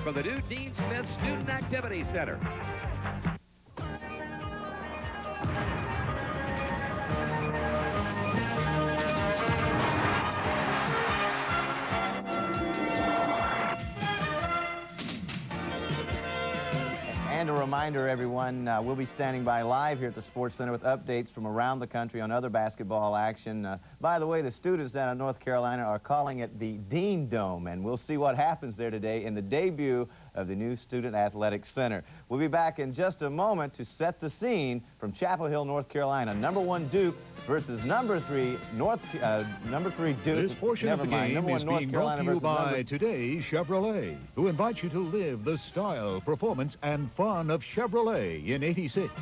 from the new Dean Smith Student Activity Center. And a reminder, everyone, we'll be standing by live here at the Sports Center with updates from around the country on other basketball action. By the way, the students down in North Carolina are calling it the Dean Dome, and we'll see what happens there today in the debut of the new Student Athletic Center. We'll be back in just a moment to set the scene from Chapel Hill, North Carolina. #1 Duke versus #3 Duke. This portion of the game is being brought to you by Today's Chevrolet, who invites you to live the style, performance, and fun of Chevrolet in '86.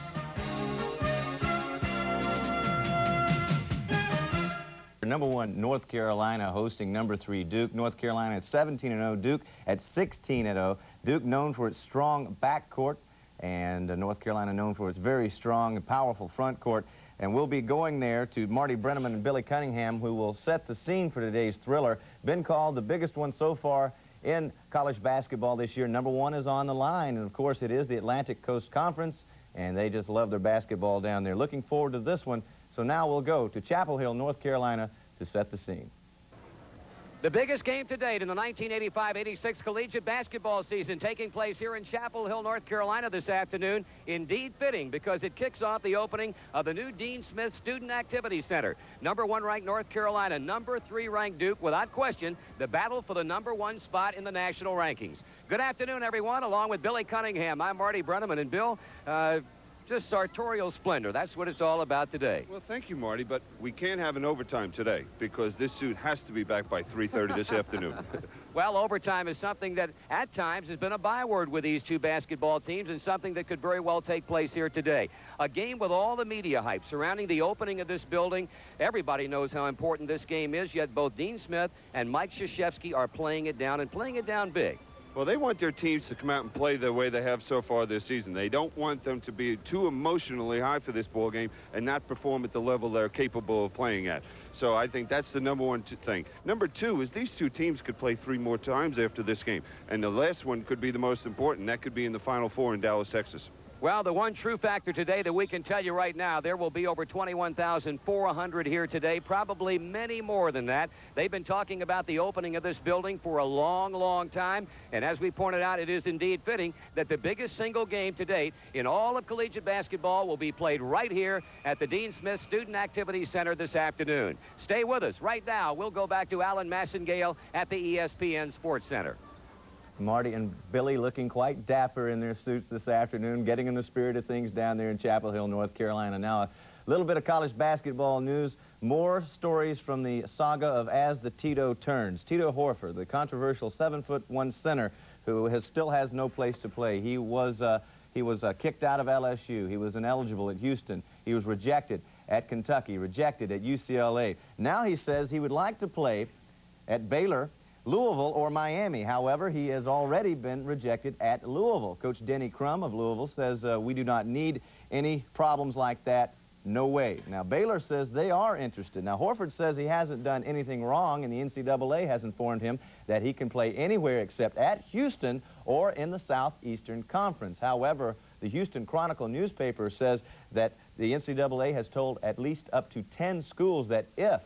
#1 North Carolina hosting #3 Duke. North Carolina at 17-0, Duke at 16-0. Duke known for its strong backcourt, and North Carolina known for its very strong and powerful front court. And we'll be going there to Marty Brenneman and Billy Cunningham, who will set the scene for today's thriller. Been called the biggest one so far in college basketball this year. #1 is on the line, and of course it is the Atlantic Coast Conference, and they just love their basketball down there. Looking forward to this one. So now we'll go to Chapel Hill, North Carolina to set the scene. The biggest game to date in the 1985-86 collegiate basketball season taking place here in Chapel Hill, North Carolina this afternoon. Indeed fitting, because it kicks off the opening of the new Dean Smith Student Activity Center. #1 ranked North Carolina, #3 ranked Duke, without question, the battle for the #1 spot in the national rankings. Good afternoon, everyone. Along with Billy Cunningham, I'm Marty Brenneman, and Bill, just sartorial splendor. That's what it's all about today. Well, thank you, Marty, but we can't have an overtime today because this suit has to be back by 3:30 this afternoon. Well, overtime is something that at times has been a byword with these two basketball teams, and something that could very well take place here today. A game with all the media hype surrounding the opening of this building. Everybody knows how important this game is, yet both Dean Smith and Mike Krzyzewski are playing it down, and playing it down big. Well, they want their teams to come out and play the way they have so far this season. They don't want them to be too emotionally high for this ball game and not perform at the level they're capable of playing at. So I think that's the #1 thing. #2 is these two teams could play 3 more times after this game, and the last one could be the most important. That could be in the Final Four in Dallas, Texas. Well, the one true factor today that we can tell you right now, there will be over 21,400 here today, probably many more than that. They've been talking about the opening of this building for a long, long time, and as we pointed out, it is indeed fitting that the biggest single game to date in all of collegiate basketball will be played right here at the Dean Smith Student Activity Center this afternoon. Stay with us. Right now, we'll go back to Alan Massengale at the ESPN Sports Center. Marty and Billy looking quite dapper in their suits this afternoon, getting in the spirit of things down there in Chapel Hill, North Carolina. Now, a little bit of college basketball news. More stories from the saga of As the Tito Turns. Tito Horford, the controversial 7'1" center who still has no place to play. He was kicked out of LSU. He was ineligible at Houston. He was rejected at Kentucky, rejected at UCLA. Now he says he would like to play at Baylor, Louisville, or Miami. However, he has already been rejected at Louisville. Coach Denny Crum of Louisville says, we do not need any problems like that. No way. Now, Baylor says they are interested. Now, Horford says he hasn't done anything wrong, and the NCAA has informed him that he can play anywhere except at Houston or in the Southeastern Conference. However, the Houston Chronicle newspaper says that the NCAA has told at least up to 10 schools that if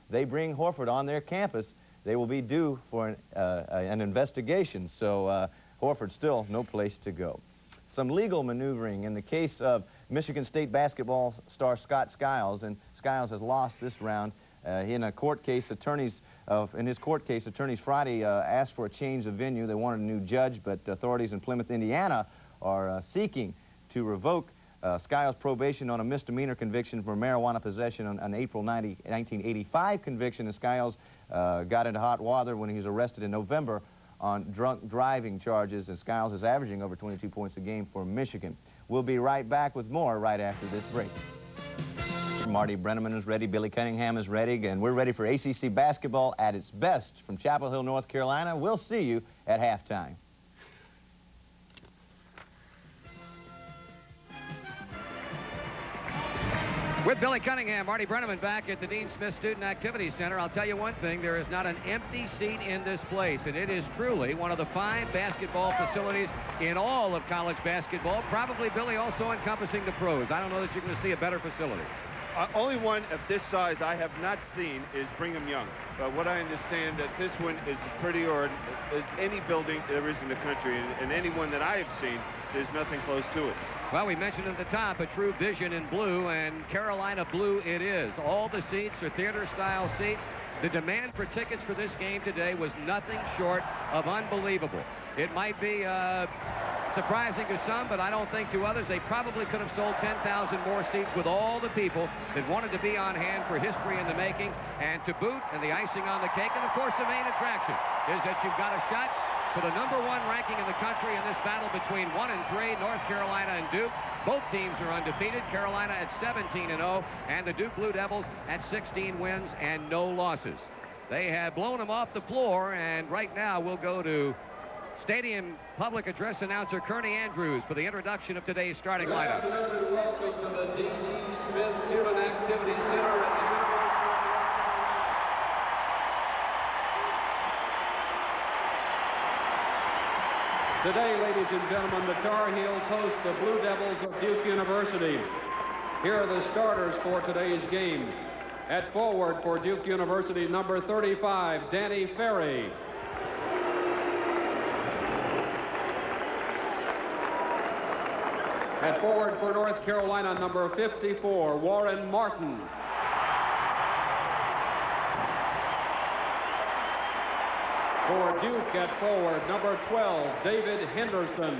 they bring Horford on their campus, they will be due for an investigation. So Horford still no place to go. Some legal maneuvering in the case of Michigan State basketball star Scott Skiles, and Skiles has lost this round in a court case. In his court case, attorneys Friday asked for a change of venue. They wanted a new judge, but authorities in Plymouth, Indiana, are seeking to revoke Skiles' probation on a misdemeanor conviction for marijuana possession on April 1985 conviction. And Skiles got into hot water when he was arrested in November on drunk driving charges, and Skiles is averaging over 22 points a game for Michigan. We'll be right back with more right after this break. Marty Brenneman is ready, Billy Cunningham is ready, and we're ready for ACC basketball at its best from Chapel Hill, North Carolina. We'll see you at halftime. With Billy Cunningham, Marty Brenneman back at the Dean Smith Student Activity Center. I'll tell you one thing, there is not an empty seat in this place, and it is truly one of the fine basketball facilities in all of college basketball, probably, Billy, also encompassing the pros. I don't know that you're going to see a better facility. Only one of this size I have not seen is Brigham Young. But what I understand that this one is as pretty or as any building there is in the country, and any one that I have seen, there's nothing close to it. Well, we mentioned at the top a true vision in blue, and Carolina blue it is. All the seats are theater-style seats. The demand for tickets for this game today was nothing short of unbelievable. It might be surprising to some, but I don't think to others. They probably could have sold 10,000 more seats with all the people that wanted to be on hand for history in the making. And to boot, and the icing on the cake, and of course the main attraction is that you've got a shot for the #1 ranking in the country in this battle between 1 and 3, North Carolina and Duke. Both teams are undefeated. Carolina at 17-0, and the Duke Blue Devils at 16 wins and no losses. They have blown them off the floor, and right now we'll go to Stadium Public Address announcer Kearney Andrews for the introduction of today's starting lineups. Welcome to the Dean Smith Student Activity Center at the Today, ladies and gentlemen, the Tar Heels host the Blue Devils of Duke University. Here are the starters for today's game. At forward for Duke University, number 35, Danny Ferry. At forward for North Carolina, number 54, Warren Martin. For Duke at forward, number 12, David Henderson.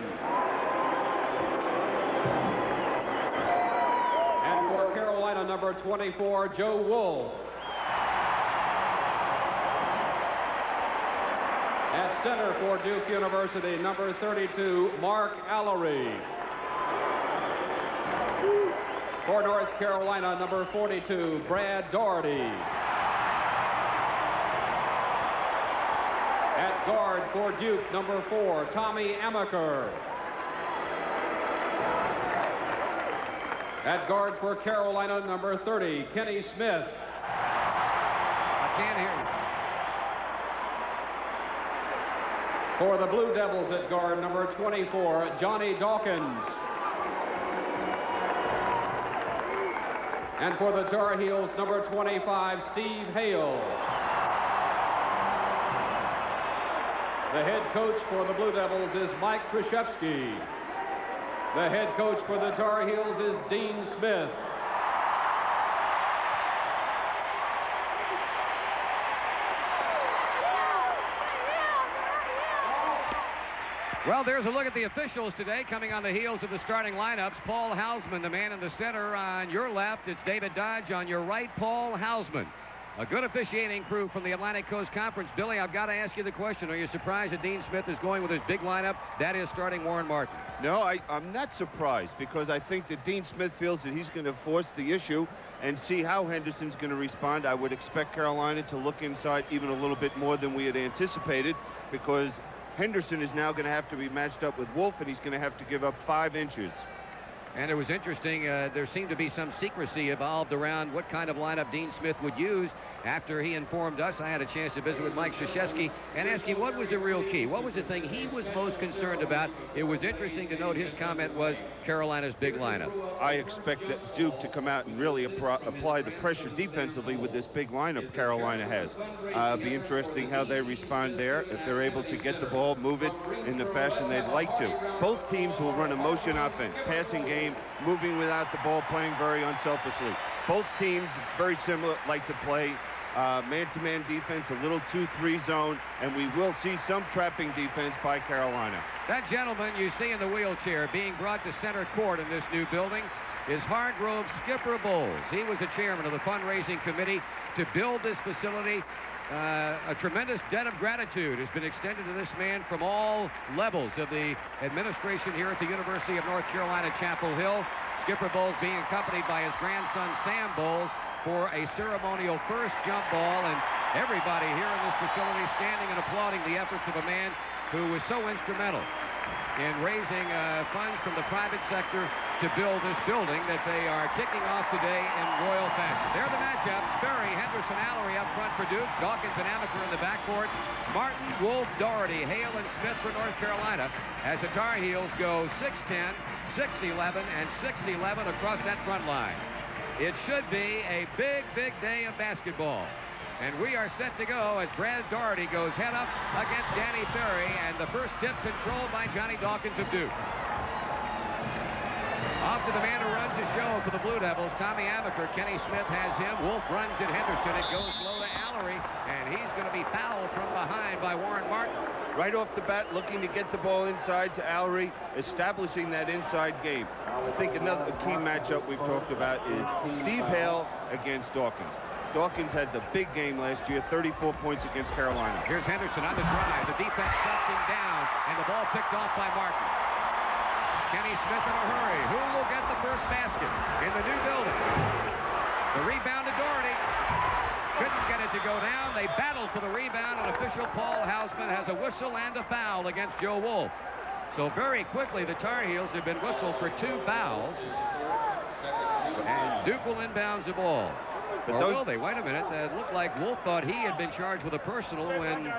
And for Carolina, number 24, Joe Wolf. At center for Duke University, number 32, Mark Allery. For North Carolina, number 42, Brad Doherty. At guard for Duke, number 4, Tommy Amaker. At guard for Carolina, number 30, Kenny Smith. I can't hear you. For the Blue Devils at guard, number 24, Johnny Dawkins. And for the Tar Heels, number 25, Steve Hale. The head coach for the Blue Devils is Mike Krzyzewski. The head coach for the Tar Heels is Dean Smith. Well, there's a look at the officials today coming on the heels of the starting lineups. Paul Hausman, the man in the center on your left. It's David Dodge on your right, Paul Hausman. A good officiating crew from the Atlantic Coast Conference. Billy, I've got to ask you the question. Are you surprised that Dean Smith is going with his big lineup? That is starting Warren Martin. No, I'm not surprised, because I think that Dean Smith feels that he's going to force the issue and see how Henderson's going to respond. I would expect Carolina to look inside even a little bit more than we had anticipated, because Henderson is now going to have to be matched up with Wolf, and he's going to have to give up 5 inches. And it was interesting, there seemed to be some secrecy evolved around what kind of lineup Dean Smith would use. After he informed us, I had a chance to visit with Mike Krzyzewski and ask him what was the real key. What was the thing he was most concerned about? It was interesting to note his comment was Carolina's big lineup. I expect that Duke to come out and really apply the pressure defensively with this big lineup Carolina has. It'll be interesting how they respond there, if they're able to get the ball, move it in the fashion they'd like to. Both teams will run a motion offense, passing game, moving without the ball, playing very unselfishly. Both teams, very similar, like to play man-to-man defense, a little 2-3 zone, and we will see some trapping defense by Carolina. That gentleman you see in the wheelchair being brought to center court in this new building is Hargrove Skipper Bowles. He was the chairman of the fundraising committee to build this facility. A tremendous debt of gratitude has been extended to this man from all levels of the administration here at the University of North Carolina, Chapel Hill. Skipper Bowles being accompanied by his grandson, Sam Bowles, for a ceremonial first jump ball, and everybody here in this facility standing and applauding the efforts of a man who was so instrumental in raising funds from the private sector to build this building that they are kicking off today in royal fashion. There are the matchups. Ferry, Henderson, Allery up front for Duke. Dawkins and Amaker in the backcourt. Martin, Wolf, Doherty, Hale, and Smith for North Carolina as the Tar Heels go 6-10, 6-11, and 6-11 across that front line. It should be a big, big day of basketball. And we are set to go as Brad Doherty goes head up against Danny Ferry, and the first tip controlled by Johnny Dawkins of Duke. Off to the man who runs the show for the Blue Devils, Tommy Amaker. Kenny Smith has him. Wolf runs at Henderson. It goes low to Allery, and he's going to be fouled from behind by Warren Martin. Right off the bat, looking to get the ball inside to Allery, establishing that inside game. I think another key matchup we've talked about is Steve Hale against Dawkins. Dawkins had the big game last year, 34 points against Carolina. Here's Henderson on the drive. The defense shuts him down, and the ball picked off by Martin. Kenny Smith in a hurry. Who will get the first basket in the new building? The rebound to Doherty. Couldn't get it to go down. They battled for the rebound, and official Paul Hausman has a whistle and a foul against Joe Wolf. So very quickly, the Tar Heels have been whistled for 2 fouls. And Duke will inbounds the ball. Or will they? Wait a minute. It looked like Wolf thought he had been charged with a personal when...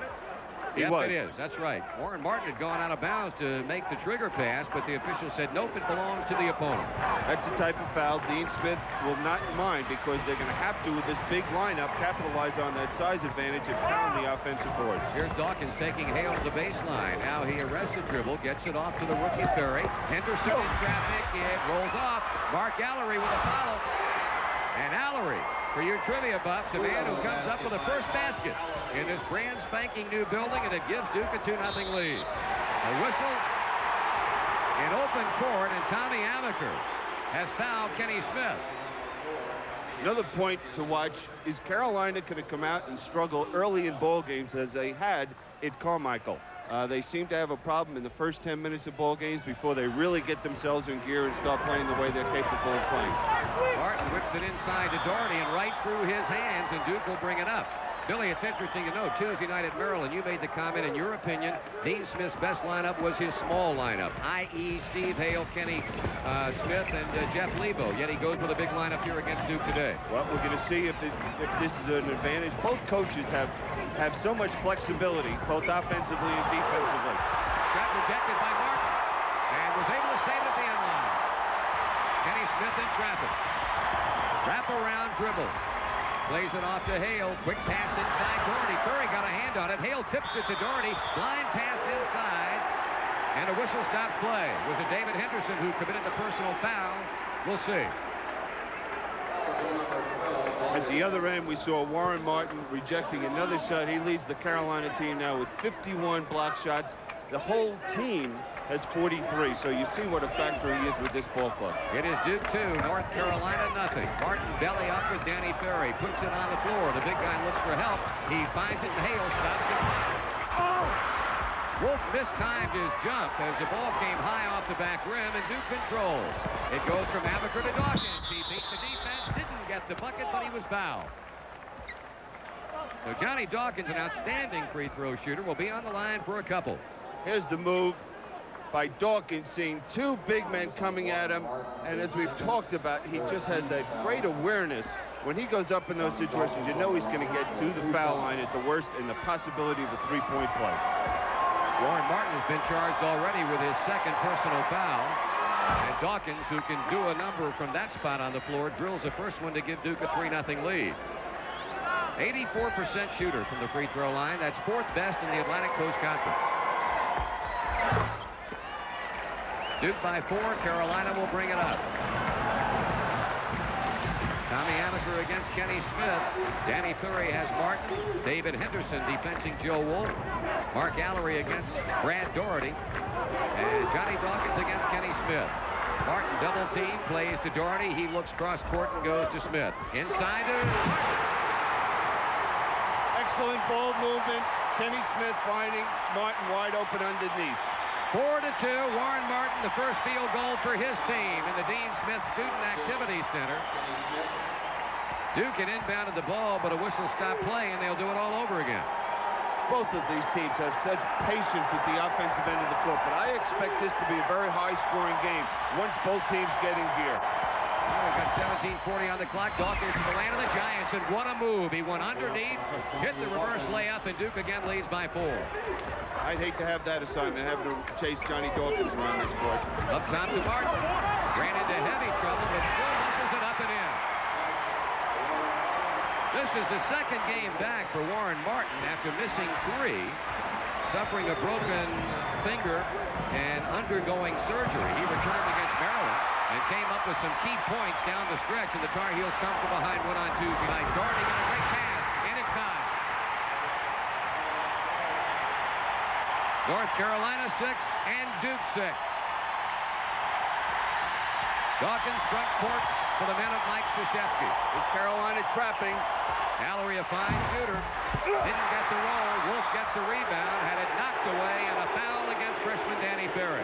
Yes, it is. That's right. Warren Martin had gone out of bounds to make the trigger pass, but the official said, nope, it belonged to the opponent. That's the type of foul Dean Smith will not mind, because they're going to have to, with this big lineup, capitalize on that size advantage and pound the offensive boards. Here's Dawkins taking Hale to the baseline. Now he arrests the dribble, gets it off to the rookie Ferry. Henderson in traffic. It rolls off. Mark Allery with a follow. And Allery, for your trivia buffs, a man who comes up with the first basket in this brand spanking new building, and it gives Duke a 2-0 lead. A whistle in open court, and Tommy Amaker has fouled Kenny Smith. Another point to watch is Carolina going to come out and struggle early in ball games as they had at Carmichael. They seem to have a problem in the first 10 minutes of ball games before they really get themselves in gear and start playing the way they're capable of playing. Martin whips it inside to Doherty and right through his hands, and Duke will bring it up. Billy, it's interesting to note, Tuesday night at Maryland, you made the comment, in your opinion, Dean Smith's best lineup was his small lineup, i.e. Steve Hale, Kenny Smith, and Jeff Lebo. Yet he goes with a big lineup here against Duke today. Well, we're going to see if this is an advantage. Both coaches have so much flexibility, both offensively and defensively. Shot rejected by Martin, and was able to save it at the end line. Kenny Smith in traffic. Wrap-around dribble. Plays it off to Hale. Quick pass inside Doherty. Ferry got a hand on it. Hale tips it to Doherty. Blind pass inside. And a whistle stops play. Was it David Henderson who committed the personal foul? We'll see. At the other end, we saw Warren Martin rejecting another shot. He leads the Carolina team now with 51 block shots. The whole team has 43, so you see what a factor he is with this ball club. It is Duke 2, North Carolina nothing. Martin belly up with Danny Ferry, puts it on the floor. The big guy looks for help. He finds it, and Hale stops it. Oh! Wolf mistimed his jump as the ball came high off the back rim, and Duke controls. It goes from Amaker to Dawkins. He beat the defense, didn't get the bucket, but he was fouled. So Johnny Dawkins, an outstanding free throw shooter, will be on the line for a couple. Here's the move by Dawkins, seeing 2 big men coming at him, and as we've talked about, he just has that great awareness. When he goes up in those situations, you know he's going to get to the foul line at the worst, and the possibility of a 3-point play. Warren Martin has been charged already with his second personal foul, and Dawkins, who can do a number from that spot on the floor, drills the first one to give Duke a 3-0 lead. 84% shooter from the free throw line. That's 4th best in the Atlantic Coast Conference. Duke by 4. Carolina will bring it up. Tommy Amaker against Kenny Smith. Danny Ferry has Martin. David Henderson defending Joe Wolf. Mark Allery against Brad Doherty. And Johnny Dawkins against Kenny Smith. Martin double team, plays to Doherty. He looks cross court and goes to Smith. Inside to... Excellent ball movement. Kenny Smith finding Martin wide open underneath. 4-2, Warren Martin, the first field goal for his team in the Dean Smith Student Activities Center. Duke had inbounded the ball, but a whistle stopped play, and they'll do it all over again. Both of these teams have such patience at the offensive end of the court, but I expect this to be a very high-scoring game once both teams get in gear. Well, we've got 17:40 on the clock. Dawkins to the land of the Giants, and what a move. He went underneath, hit the reverse layup, and Duke again leads by 4. I'd hate to have that assignment, having to chase Johnny Dawkins around this court. Up top to Martin. Ran into heavy trouble, but still muscles it up and in. This is the second game back for Warren Martin after missing 3, suffering a broken finger and undergoing surgery. He returned against Maryland and came up with some key points down the stretch, and the Tar Heels come from behind one on Tuesday night. Doherty got a great pass, and it's time. North Carolina 6 and Duke 6. Dawkins front court for the men of Mike Krzyzewski. It's Carolina trapping. Mallory, a fine shooter. Didn't get the roll. Wolf gets a rebound, had it knocked away, and a foul against freshman Danny Ferry.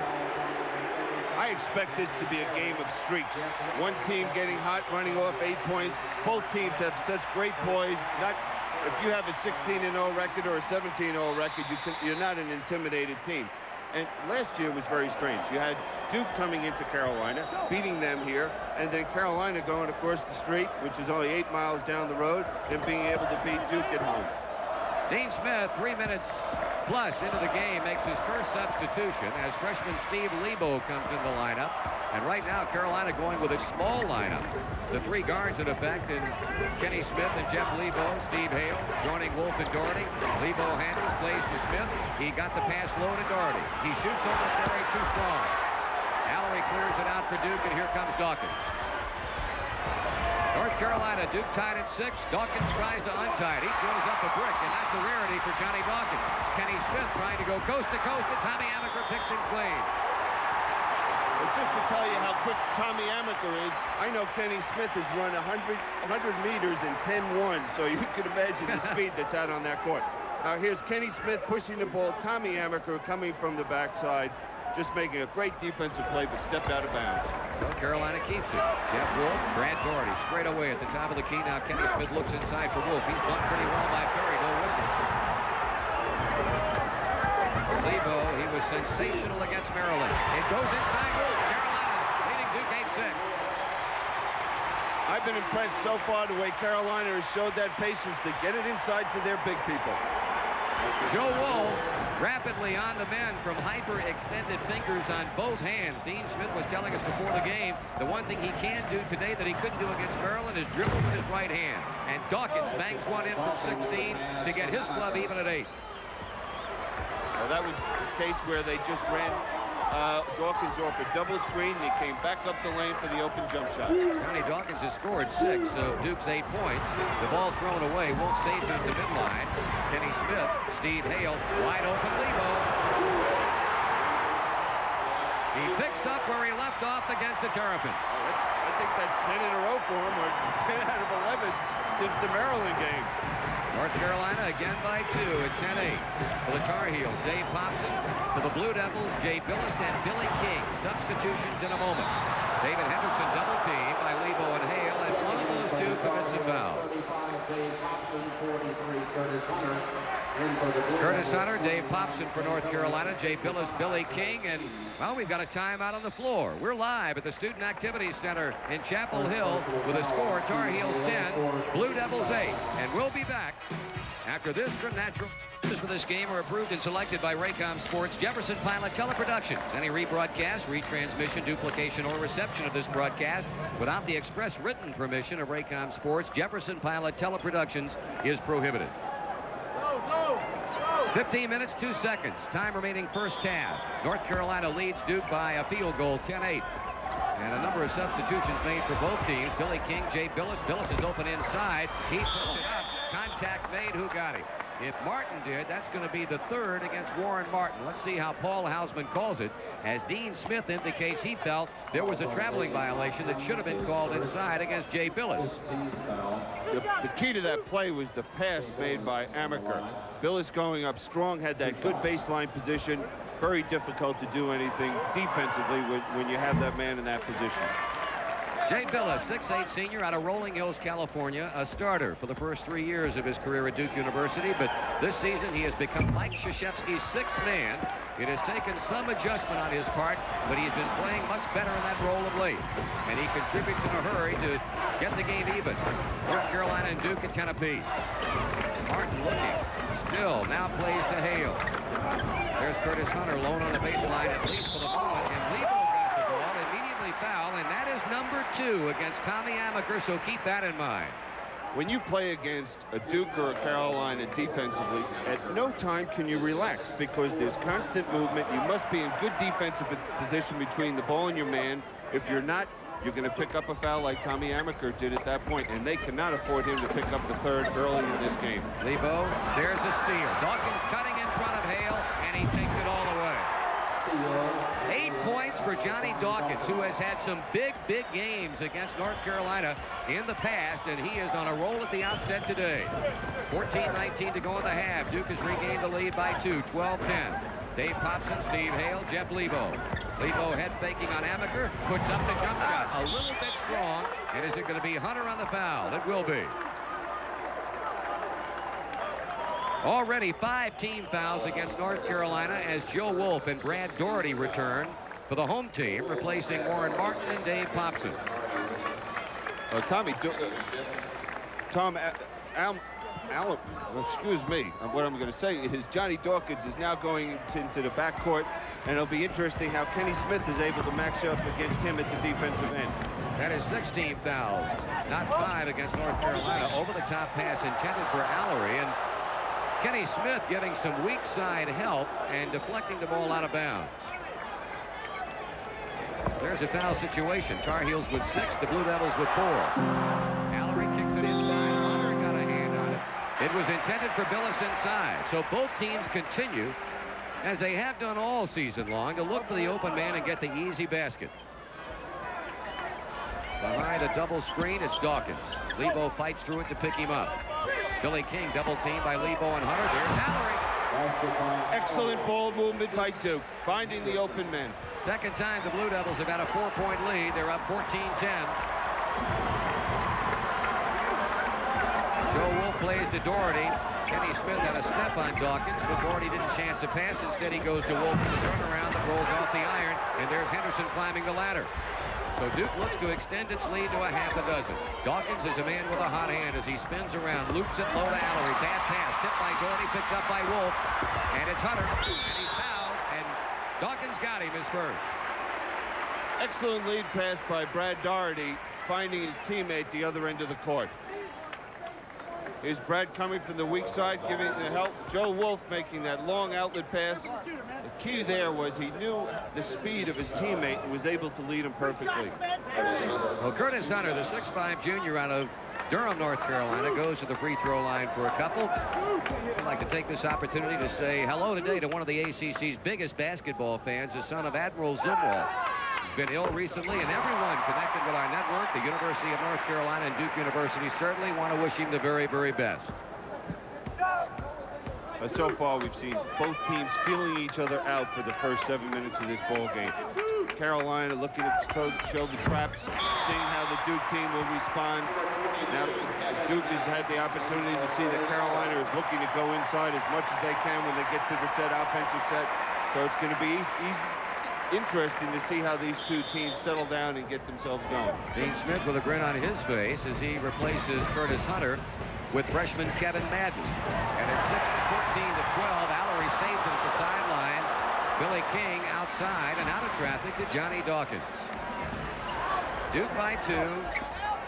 I expect this to be a game of streaks. One team getting hot, running off 8 points. Both teams have such great poise. If you have a 16-0 record or a 17-0 record, you're not an intimidated team. And last year was very strange. You had Duke coming into Carolina, beating them here, and then Carolina going across the street, which is only 8 miles down the road, and being able to beat Duke at home. Dean Smith, 3 minutes plus into the game, makes his first substitution as freshman Steve Lebo comes in the lineup. And right now, Carolina going with a small lineup. The 3 guards in effect, and Kenny Smith and Jeff Lebo, Steve Hale joining Wolf and Doherty. Lebo handles, plays to Smith. He got the pass low to Doherty. He shoots over Ferry, too strong. Mallory clears it out for Duke, and here comes Dawkins. North Carolina, Duke tied at 6. Dawkins tries to untie it. He throws up a brick, and that's a rarity for Johnny Dawkins. Kenny Smith trying to go coast to coast, and Tommy Amaker picks him clean. But just to tell you how quick Tommy Amaker is, I know Kenny Smith has run 100 meters in 10-1, so you can imagine the speed that's out on that court. Now here's Kenny Smith pushing the ball. Tommy Amaker coming from the backside, just making a great defensive play, but stepped out of bounds. So Carolina keeps it. Jeff Wolf, Brad Doherty straight away at the top of the key. Now Kenny Smith looks inside for Wolf. He's bumped pretty well by Ferry. No whistle. Lebo, he was sensational against Maryland. It goes inside Wolf. Carolina leading Duke 8-6. I've been impressed so far the way Carolina has showed that patience to get it inside to their big people. Joe Wool rapidly on the men from hyper-extended fingers on both hands. Dean Smith was telling us before the game the one thing he can do today that he couldn't do against Maryland is dribble with his right hand. And Dawkins banks one in from 16 to get his club even at 8. Well, that was the case where they just ran Dawkins off a double screen, and he came back up the lane for the open jump shot. Johnny Dawkins has scored 6 of Duke's 8 points. The ball thrown away. Wolf saves it at the midline. Kenny Smith, Steve Hale, wide open Lebo. He picks up where he left off against the Terrapin. I think that's 10 in a row for him, or 10 out of 11 since the Maryland game. North Carolina again by 2 at 10-8. For the Tar Heels, Dave Popson. For the Blue Devils, Jay Billis and Billy King. Substitutions in a moment. David Henderson double team by Lebo and Hale, and one of those 2 commits a foul. Curtis Hunter, Dave Popson for North Carolina, Jay Billis, Billy King, and, well, we've got a timeout on the floor. We're live at the Student Activities Center in Chapel Hill with a score, Tar Heels 10, Blue Devils 8. And we'll be back after this from Natural. For this game are approved and selected by Raycom Sports, Jefferson Pilot Teleproductions. Any rebroadcast, retransmission, duplication, or reception of this broadcast without the express written permission of Raycom Sports, Jefferson Pilot Teleproductions is prohibited. 15 minutes, 2 seconds. Time remaining first half. North Carolina leads Duke by a field goal, 10-8. And a number of substitutions made for both teams. Billy King, Jay Billis. Billis is open inside. He puts it up. Contact made. Who got him? If Martin did, that's going to be the 3rd against Warren Martin. Let's see how Paul Hausman calls it, as Dean Smith indicates he felt there was a traveling violation that should have been called inside against Jay Billis. The key to that play was the pass made by Amaker. Billis going up strong, had that good baseline position. Very difficult to do anything defensively when you have that man in that position. Jay Billis, 6'8" senior out of Rolling Hills, California, a starter for the first 3 years of his career at Duke University, but this season he has become Mike Krzyzewski's sixth man. It has taken some adjustment on his part, but he's been playing much better in that role of late, and he contributes in a hurry to get the game even. North Carolina and Duke at 10 apiece. Martin looking, still, now plays to Hale. There's Curtis Hunter, lone on the baseline, at least for the moment, and Lebo got the ball, immediately foul, and that is number 2 against Tommy Amaker, so keep that in mind. When you play against a Duke or a Carolina defensively, at no time can you relax because there's constant movement. You must be in good defensive position between the ball and your man. If you're not, you're going to pick up a foul like Tommy Amaker did at that point, and they cannot afford him to pick up the third early in this game. Lebo, there's a steal. Dawkins cutting in front of Hale, and he takes it all away. 8 points for Johnny Dawkins, who has had some big games against North Carolina in the past, and he is on a roll at the outset today. 14-19 to go in the half. Duke has regained the lead by 2, 12-10. Dave Popson, Steve Hale, Jeff Lebo. Lebo head faking on Amaker, puts up the jump shot. A little bit strong, and is it going to be Hunter on the foul? It will be. Already 5 team fouls against North Carolina as Joe Wolf and Brad Doherty return for the home team, replacing Warren Martin and Dave Popson. Excuse me. What I'm going to say is Johnny Dawkins is now going into the backcourt, and it'll be interesting how Kenny Smith is able to match up against him at the defensive end. That is 16 fouls, not 5 against North Carolina. Over the top pass intended for Allery, and Kenny Smith getting some weak side help and deflecting the ball out of bounds. There's a foul situation. Tar Heels with 6, the Blue Devils with 4. Allery kicks it inside. Hunter got a hand on it. It was intended for Billis inside. So both teams continue, as they have done all season long, to look for the open man and get the easy basket. Behind a double screen, it's Dawkins. Lebo fights through it to pick him up. Billy King double teamed by Lebo and Hunter. There's Allery. Excellent ball movement by Duke, finding the open men. Second time the Blue Devils have got a 4-point lead. They're up 14-10. Joe Wolf plays to Doherty. Kenny Smith had a step on Dawkins, but Doherty didn't chance a pass. Instead, he goes to Wolf. It's a turnaround that rolls off the iron, and there's Henderson climbing the ladder. So Duke looks to extend its lead to a half a dozen. Dawkins is a man with a hot hand as he spins around, loops it low to Allery. Bad pass, tipped by Doherty, picked up by Wolf. And it's Hunter, and he's fouled, and Dawkins got him his first. Excellent lead pass by Brad Doherty, finding his teammate the other end of the court. Here's Brad coming from the weak side, giving the help. Joe Wolf making that long outlet pass. The key there was he knew the speed of his teammate and was able to lead him perfectly. Well, Curtis Hunter, the 6'5" junior out of Durham, North Carolina, goes to the free throw line for a couple. I'd like to take this opportunity to say hello today to one of the ACC's biggest basketball fans, the son of Admiral Zumwalt. He's been ill recently, and everyone connected with our network, the University of North Carolina and Duke University, certainly want to wish him the very, very best. So far, we've seen both teams feeling each other out for the first 7 minutes of this ball game. Carolina looking to show the traps, seeing how the Duke team will respond. Now, Duke has had the opportunity to see that Carolina is looking to go inside as much as they can when they get to the offensive set. So it's going to be interesting to see how these two teams settle down and get themselves going. Dean Smith with a grin on his face as he replaces Curtis Hunter with freshman Kevin Madden. And it's 14 to 12. Allery saves it at the sideline. Billy King outside and out of traffic to Johnny Dawkins. Duke by 2.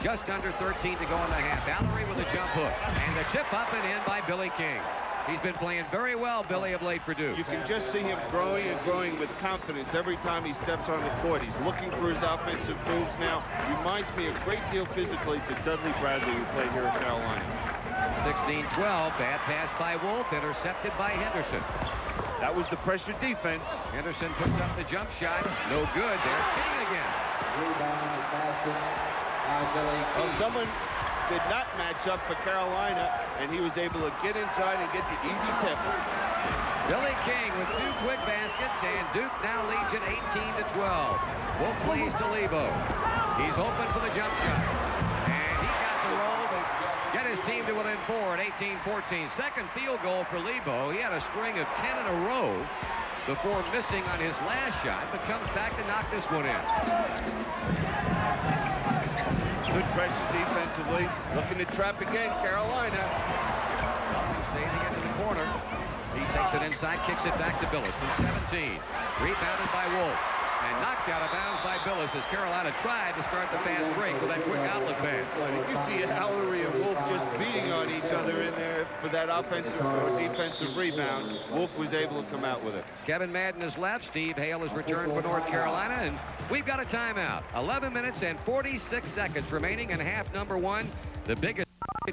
Just under 13 to go in the half. Allery with a jump hook. And the tip up and in by Billy King. He's been playing very well, Billy, of late for Duke. You can just see him growing and growing with confidence every time he steps on the court. He's looking for his offensive moves now. Reminds me a great deal physically to Dudley Bradley, who played here at Carolina. 16-12, bad pass by Wolf, intercepted by Henderson. That was the pressure defense. Henderson puts up the jump shot. No good. There's King again. Well, someone did not match up for Carolina, and he was able to get inside and get the easy tip. Billy King with 2 quick baskets, and Duke now leads it 18-12. Wolf plays to Lebo. He's open for the jump shot. And he got the roll to get his team to within 4 at 18-14. Second field goal for Lebo. He had a string of 10 in a row before missing on his last shot, but comes back to knock this one in. Good pressure defensively. Looking to trap again, Carolina. Sailing into the corner. He takes it inside, kicks it back to Billis from 17. Rebounded by Wolf. And knocked out of bounds by Billis as Carolina tried to start the fast break with that quick outlet pass. You see Allery and Wolf just beating on each other in there for that offensive or defensive rebound. Wolf was able to come out with it. Kevin Madden is left. Steve Hale has returned for North Carolina, and we've got a timeout. 11 minutes and 46 seconds remaining in half number 1. The biggest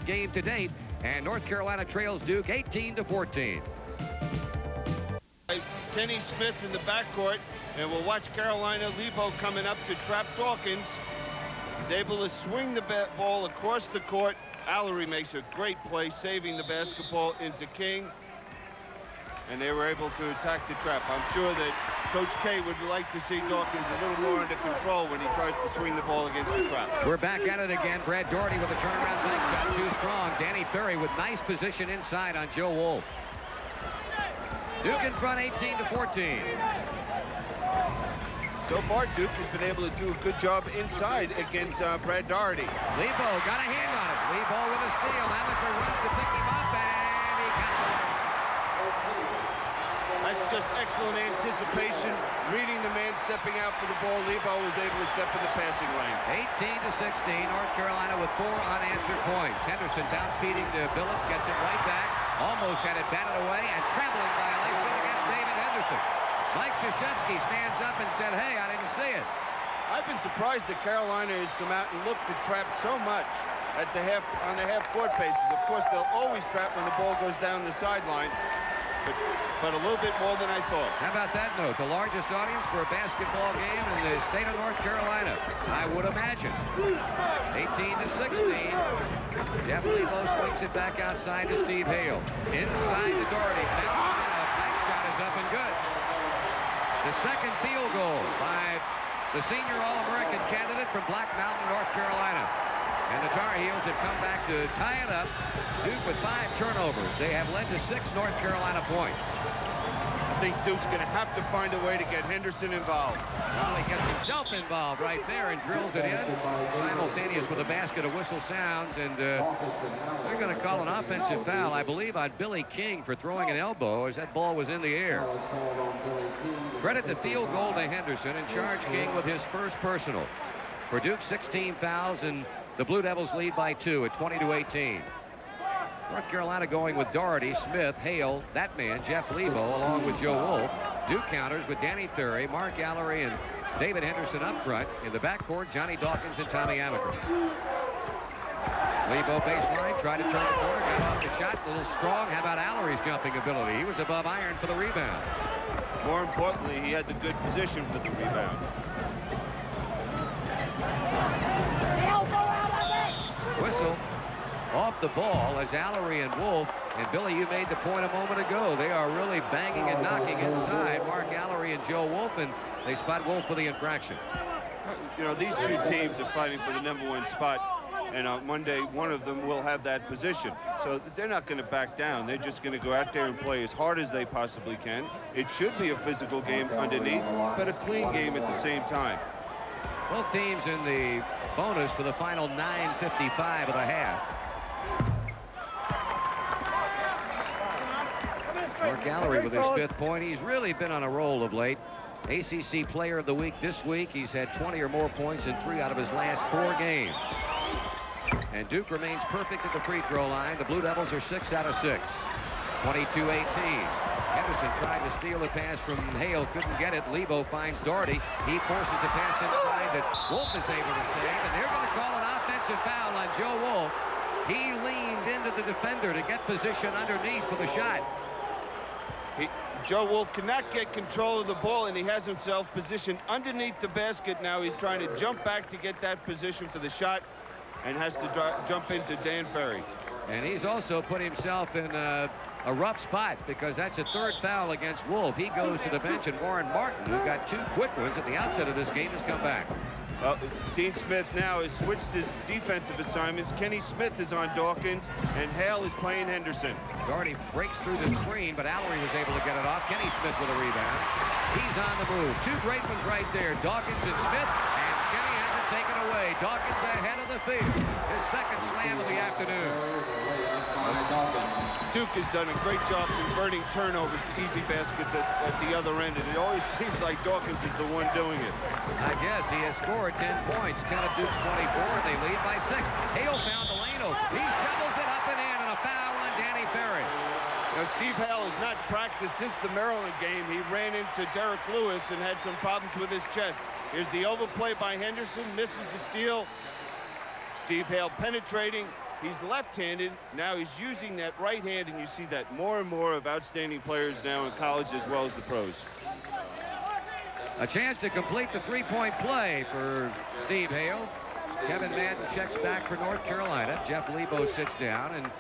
game to date, and North Carolina trails Duke 18-14. Kenny Smith in the backcourt, and we'll watch Carolina. Lebo coming up to trap Dawkins. He's able to swing the ball across the court. Allery makes a great play, saving the basketball into King, and they were able to attack the trap. I'm sure that Coach K would like to see Dawkins a little more under control when he tries to swing the ball against the trap. We're back at it again. Brad Doherty with a turnaround bank shot, too strong. Danny Ferry with nice position inside on Joe Wolf. Duke in front 18-14. So far, Duke has been able to do a good job inside against Brad Doherty. Lebo got a hand on it. Lebo with a steal. Amaker runs to pick him up, and he got it. That's just excellent anticipation. Reading the man stepping out for the ball. Lebo was able to step in the passing lane. 18-16. North Carolina with 4 unanswered points. Henderson bounce feeding to Billis. Gets it right back. Almost had it batted away, and traveling violation against David Henderson. Mike Krzyzewski stands up and said, hey, I didn't see it. I've been surprised that Carolina has come out and looked to trap so much at the on the half-court bases. Of course, they'll always trap when the ball goes down the sideline, but a little bit more than I thought. How about that note? The largest audience for a basketball game in the state of North Carolina, I would imagine. 18-16. Jeff Lebo swings it back outside to Steve Hale. Inside to Doherty. A back shot is up and good. The second field goal by the senior All-American candidate from Black Mountain, North Carolina. And the Tar Heels have come back to tie it up. Duke with 5 turnovers. They have led to 6 North Carolina points. I think Duke's going to have to find a way to get Henderson involved. Well, he gets himself involved right there and drills it in. Simultaneous with the basket, a whistle sounds, and they're going to call an offensive foul, I believe, on Billy King for throwing an elbow as that ball was in the air. Credit the field goal to Henderson and charge King with his first personal. For Duke, 16 fouls, and the Blue Devils lead by 2 at 20-18. North Carolina going with Doherty, Smith, Hale, that man, Jeff Lebo, along with Joe Wolf. Duke counters with Danny Ferry, Mark Allery, and David Henderson up front. In the backcourt, Johnny Dawkins and Tommy Amaker. Lebo baseline, tried to turn the corner, got off the shot, a little strong. How about Allery's jumping ability? He was above iron for the rebound. More importantly, he had the good position for the rebound. Whistle off the ball as Allery and Wolf, and Billy, you made the point a moment ago, they are really banging and knocking inside. Mark Allery and Joe Wolf, and they spot Wolf for the infraction. You know, these two teams are fighting for the #1 spot, and on Monday, one of them will have that position. So they're not going to back down. They're just going to go out there and play as hard as they possibly can. It should be a physical game underneath, but a clean game at the same time. Both teams in the bonus for the final 9:55 of the half. Mark Allery with his 5th point. He's really been on a roll of late. ACC Player of the Week this week. He's had 20 or more points in 3 out of his last 4 games. And Duke remains perfect at the free throw line. The Blue Devils are 6 out of 6. 22-18. Henderson tried to steal a pass from Hale, couldn't get it. Lebo finds Doherty. He forces a pass inside that Wolf is able to save, and they're going to call an offensive foul on Joe Wolf. He leaned into the defender to get position underneath for the shot. Joe Wolf cannot get control of the ball, and he has himself positioned underneath the basket. Now he's trying to jump back to get that position for the shot, and has to jump into Dan Ferry. And he's also put himself in a rough spot because that's a third foul against Wolf. He goes to the bench, and Warren Martin, who got 2 quick ones at the outset of this game, has come back. Well, Dean Smith now has switched his defensive assignments. Kenny Smith is on Dawkins, and Hale is playing Henderson. Doherty breaks through the screen, but Allery was able to get it off. Kenny Smith with a rebound. He's on the move. 2 great ones right there. Dawkins and Smith, and Kenny has it taken away. Dawkins ahead of the field. His second slam of the afternoon. Duke has done a great job converting turnovers to easy baskets at the other end, and it always seems like Dawkins is the one doing it. I guess he has scored 10 points. 10 of Duke's 24, and they lead by 6. Hale found the lane open. He shovels it up and in, and a foul on Danny Ferry. Now, Steve Hale has not practiced since the Maryland game. He ran into Derek Lewis and had some problems with his chest. Here's the overplay by Henderson, misses the steal. Steve Hale penetrating. He's left-handed. Now he's using that right hand, and you see that more and more of outstanding players now in college as well as the pros. A chance to complete the three-point play for Steve Hale. Kevin Madden checks back for North Carolina. Jeff Lebo sits down, and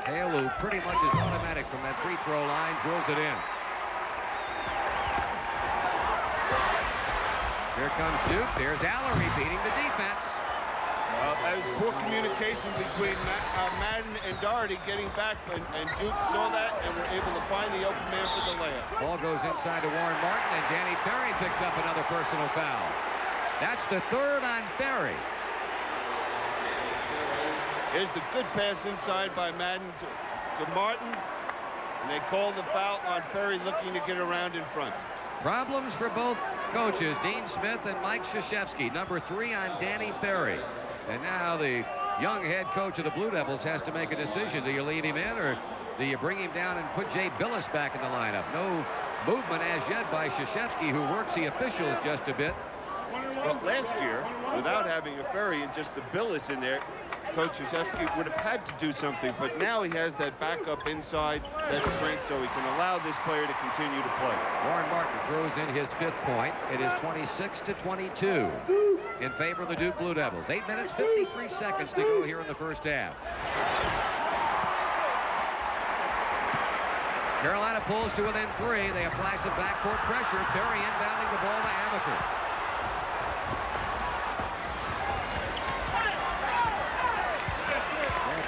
Hale, who pretty much is automatic from that free throw line, drills it in. Here comes Duke. There's Allery beating the defense. As poor communication between Madden and Doherty getting back, and Duke saw that and were able to find the open man for the layup. Ball goes inside to Warren Martin, and Danny Ferry picks up another personal foul. That's the third on Ferry. Here's the good pass inside by Madden to Martin, and they call the foul on Ferry looking to get around in front. Problems for both coaches, Dean Smith and Mike Krzyzewski. Number 3 on Danny Ferry. And now the young head coach of the Blue Devils has to make a decision. Do you leave him in, or do you bring him down and put Jay Billis back in the lineup? No movement as yet by Krzyzewski, who works the officials just a bit. Well, last year, without having a Ferry and just the Billis in there, Coach Krzyzewski would have had to do something, but now he has that backup inside, that strength, so he can allow this player to continue to play. Warren Martin throws in his 5th point. It is 26-22 in favor of the Duke Blue Devils. 8 minutes, 53 seconds to go here in the first half. Carolina pulls to within 3. They apply some backcourt pressure. Ferry inbounding the ball to Amaker.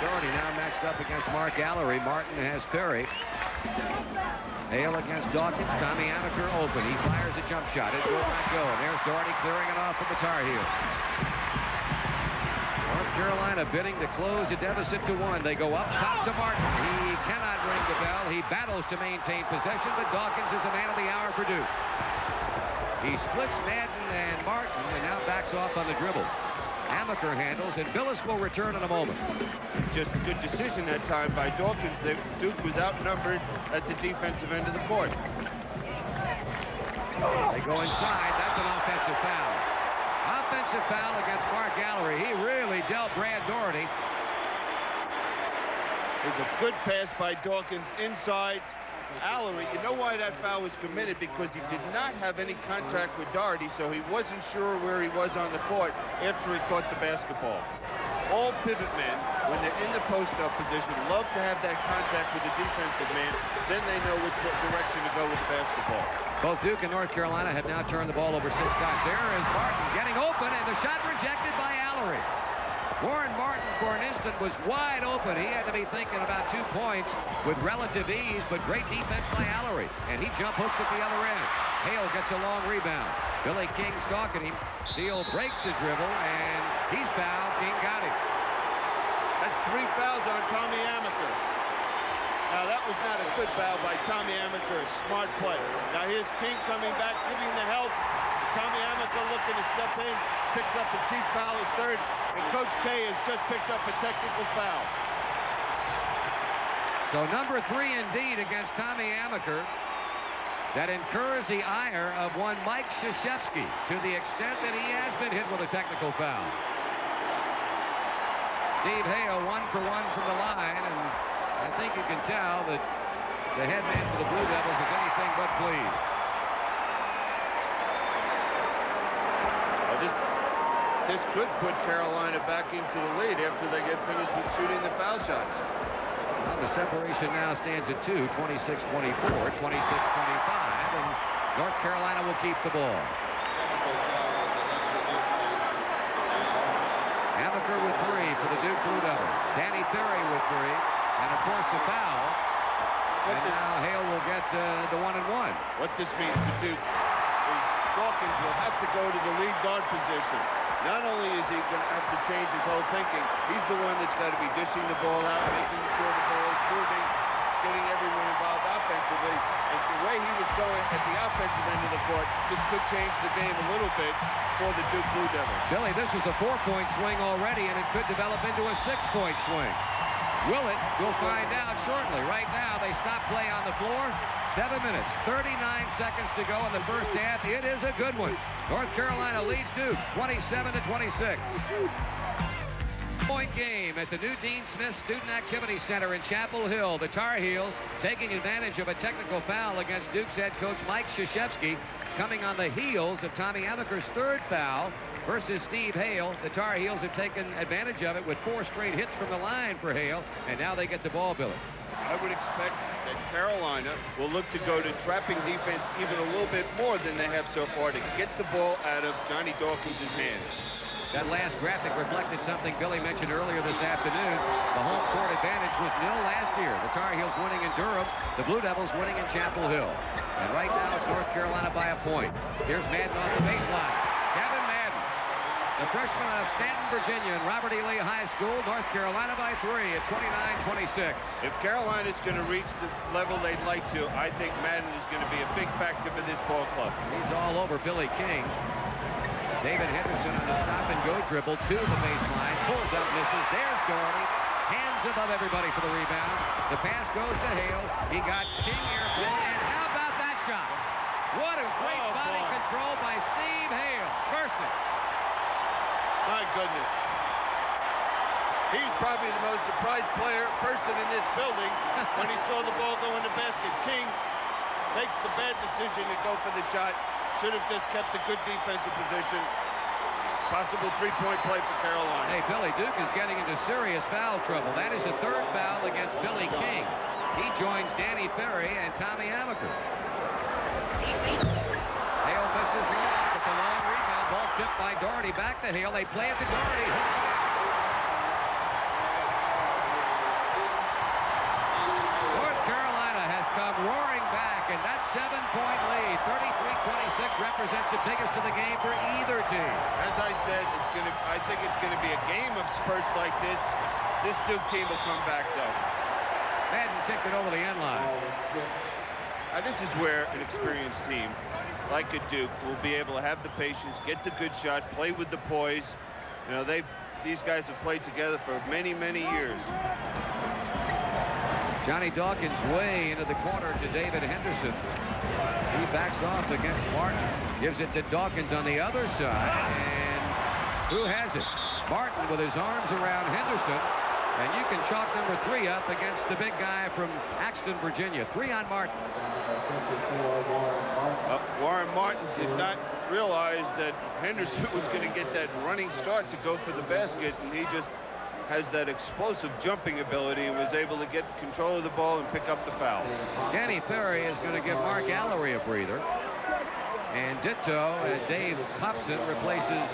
Doherty now matched up against Mark Allery. Martin has Ferry. Hale against Dawkins. Tommy Amaker open. He fires a jump shot. It will not go. And there's Doherty clearing it off for the Tar Heels. North Carolina bidding to close a deficit to 1. They go up top to Martin. He cannot ring the bell. He battles to maintain possession, but Dawkins is a man of the hour for Duke. He splits Madden and Martin and now backs off on the dribble. Amaker handles, and Billis will return in a moment. Just a good decision that time by Dawkins. Duke was outnumbered at the defensive end of the court. They go inside. That's an offensive foul. Offensive foul against Mark Allery. He really dealt Brad Doherty. There's a good pass by Dawkins inside. Allery, you know why that foul was committed? Because he did not have any contact with Doherty, so he wasn't sure where he was on the court after he caught the basketball. All pivot men, when they're in the post-up position, love to have that contact with the defensive man. Then they know which direction to go with the basketball. Both Duke and North Carolina have now turned the ball over 6 times. There is Martin getting open, and the shot rejected by Allery. Warren Martin, for an instant, was wide open. He had to be thinking about 2 points with relative ease, but great defense by Allery. And he jump hooks at the other end. Hale gets a long rebound. Billy King stalking him. Steele breaks the dribble, and he's fouled. King got him. That's 3 fouls on Tommy Amaker. Now, that was not a good foul by Tommy Amaker. A smart play. Now, here's King coming back, giving the help. Tommy Amaker looking to step in, picks up the chief foul, his 3rd, and Coach K has just picked up a technical foul. So number 3 indeed against Tommy Amaker. That incurs the ire of one Mike Krzyzewski to the extent that he has been hit with a technical foul. Steve Hale 1 for 1 from the line, and I think you can tell that the head man for the Blue Devils is anything but pleased. This could put Carolina back into the lead after they get finished with shooting the foul shots. Well, the separation now stands at 2, 26-24, 26-25, and North Carolina will keep the ball. Amaker with 3 for the Duke Blue Devils. Danny Ferry with 3, and of course a foul. And now Hale will get the 1-and-1. What this means to Duke is Dawkins will have to go to the lead guard position. Not only is he going to have to change his whole thinking, he's the one that's got to be dishing the ball out, making sure the ball is moving, getting everyone involved offensively. And the way he was going at the offensive end of the court, this could change the game a little bit for the Duke Blue Devils. Billy, this was a 4-point swing already, and it could develop into a 6-point swing. Will it? We'll find out shortly. Right now, they stop play on the floor. 7 minutes, 39 seconds to go in the first half. It is a good one. North Carolina leads Duke 27-26. Point game at the new Dean Smith Student Activity Center in Chapel Hill. The Tar Heels taking advantage of a technical foul against Duke's head coach Mike Krzyzewski, coming on the heels of Tommy Amaker's 3rd foul versus Steve Hale. The Tar Heels have taken advantage of it with 4 straight hits from the line for Hale, and now they get the ball, Billy. I would expect that Carolina will look to go to trapping defense even a little bit more than they have so far to get the ball out of Johnny Dawkins' hands. That last graphic reflected something Billy mentioned earlier this afternoon. The home court advantage was nil last year. The Tar Heels winning in Durham, the Blue Devils winning in Chapel Hill. And right now it's North Carolina by a point. Here's Madden off the baseline. Kevin Madden, the freshman out of Stanton, Virginia, and Robert E. Lee High School. North Carolina by 3 at 29-26. If Carolina's going to reach the level they'd like to, I think Madden is going to be a big factor for this ball club. He's all over Billy King. David Henderson on the stop-and-go dribble to the baseline. Pulls up, misses. There's Doherty. Hands above everybody for the rebound. The pass goes to Hale. He got King airborne. And how about that shot? What a great body control by Steve Hale. Mercy. My goodness. He's probably the most surprised person in this building when he saw the ball go in the basket. King makes the bad decision to go for the shot. Should have just kept a good defensive position. Possible 3-point play for Carolina. Hey, Billy, Duke is getting into serious foul trouble. That is the 3rd foul against Billy King. He joins Danny Ferry and Tommy Amaker. Hale misses long. It's a long rebound. Ball tipped by Doherty. Back to Hale. They play it to Doherty. North Carolina has come roaring back, and that 7-point lead, 33-26, represents the biggest of the game for either team. As I said, I think it's going to be a game of spurts like this. This Duke team will come back, though. Madden kicked it over the end line. Now, this is where an experienced team like a Duke will be able to have the patience, get the good shot, play with the poise. You know, these guys have played together for many, many years. Johnny Dawkins way into the corner to David Henderson. He backs off against Martin. Gives it to Dawkins on the other side. And who has it? Martin with his arms around Henderson. And you can chalk number 3 up against the big guy from Axton, Virginia. 3 on Martin. Warren Martin did not realize that Henderson was going to get that running start to go for the basket, and he just has that explosive jumping ability and was able to get control of the ball and pick up the foul. Danny Ferry is going to give Mark Allery a breather. And ditto as Dave Hobson replaces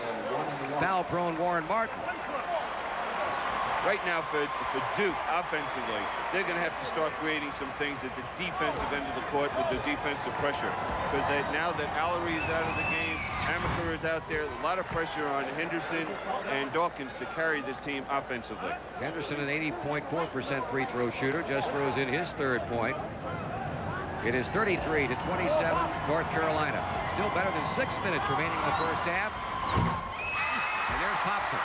foul-prone Warren Martin. Right now for Duke, offensively, they're going to have to start creating some things at the defensive end of the court with the defensive pressure. Because now that Allery is out of the game, Amaker is out there, a lot of pressure on Henderson and Dawkins to carry this team offensively. Henderson, an 80.4% free throw shooter, just throws in his 3rd point. It is 33-27, North Carolina. Still better than 6 minutes remaining in the first half. And there's Popson.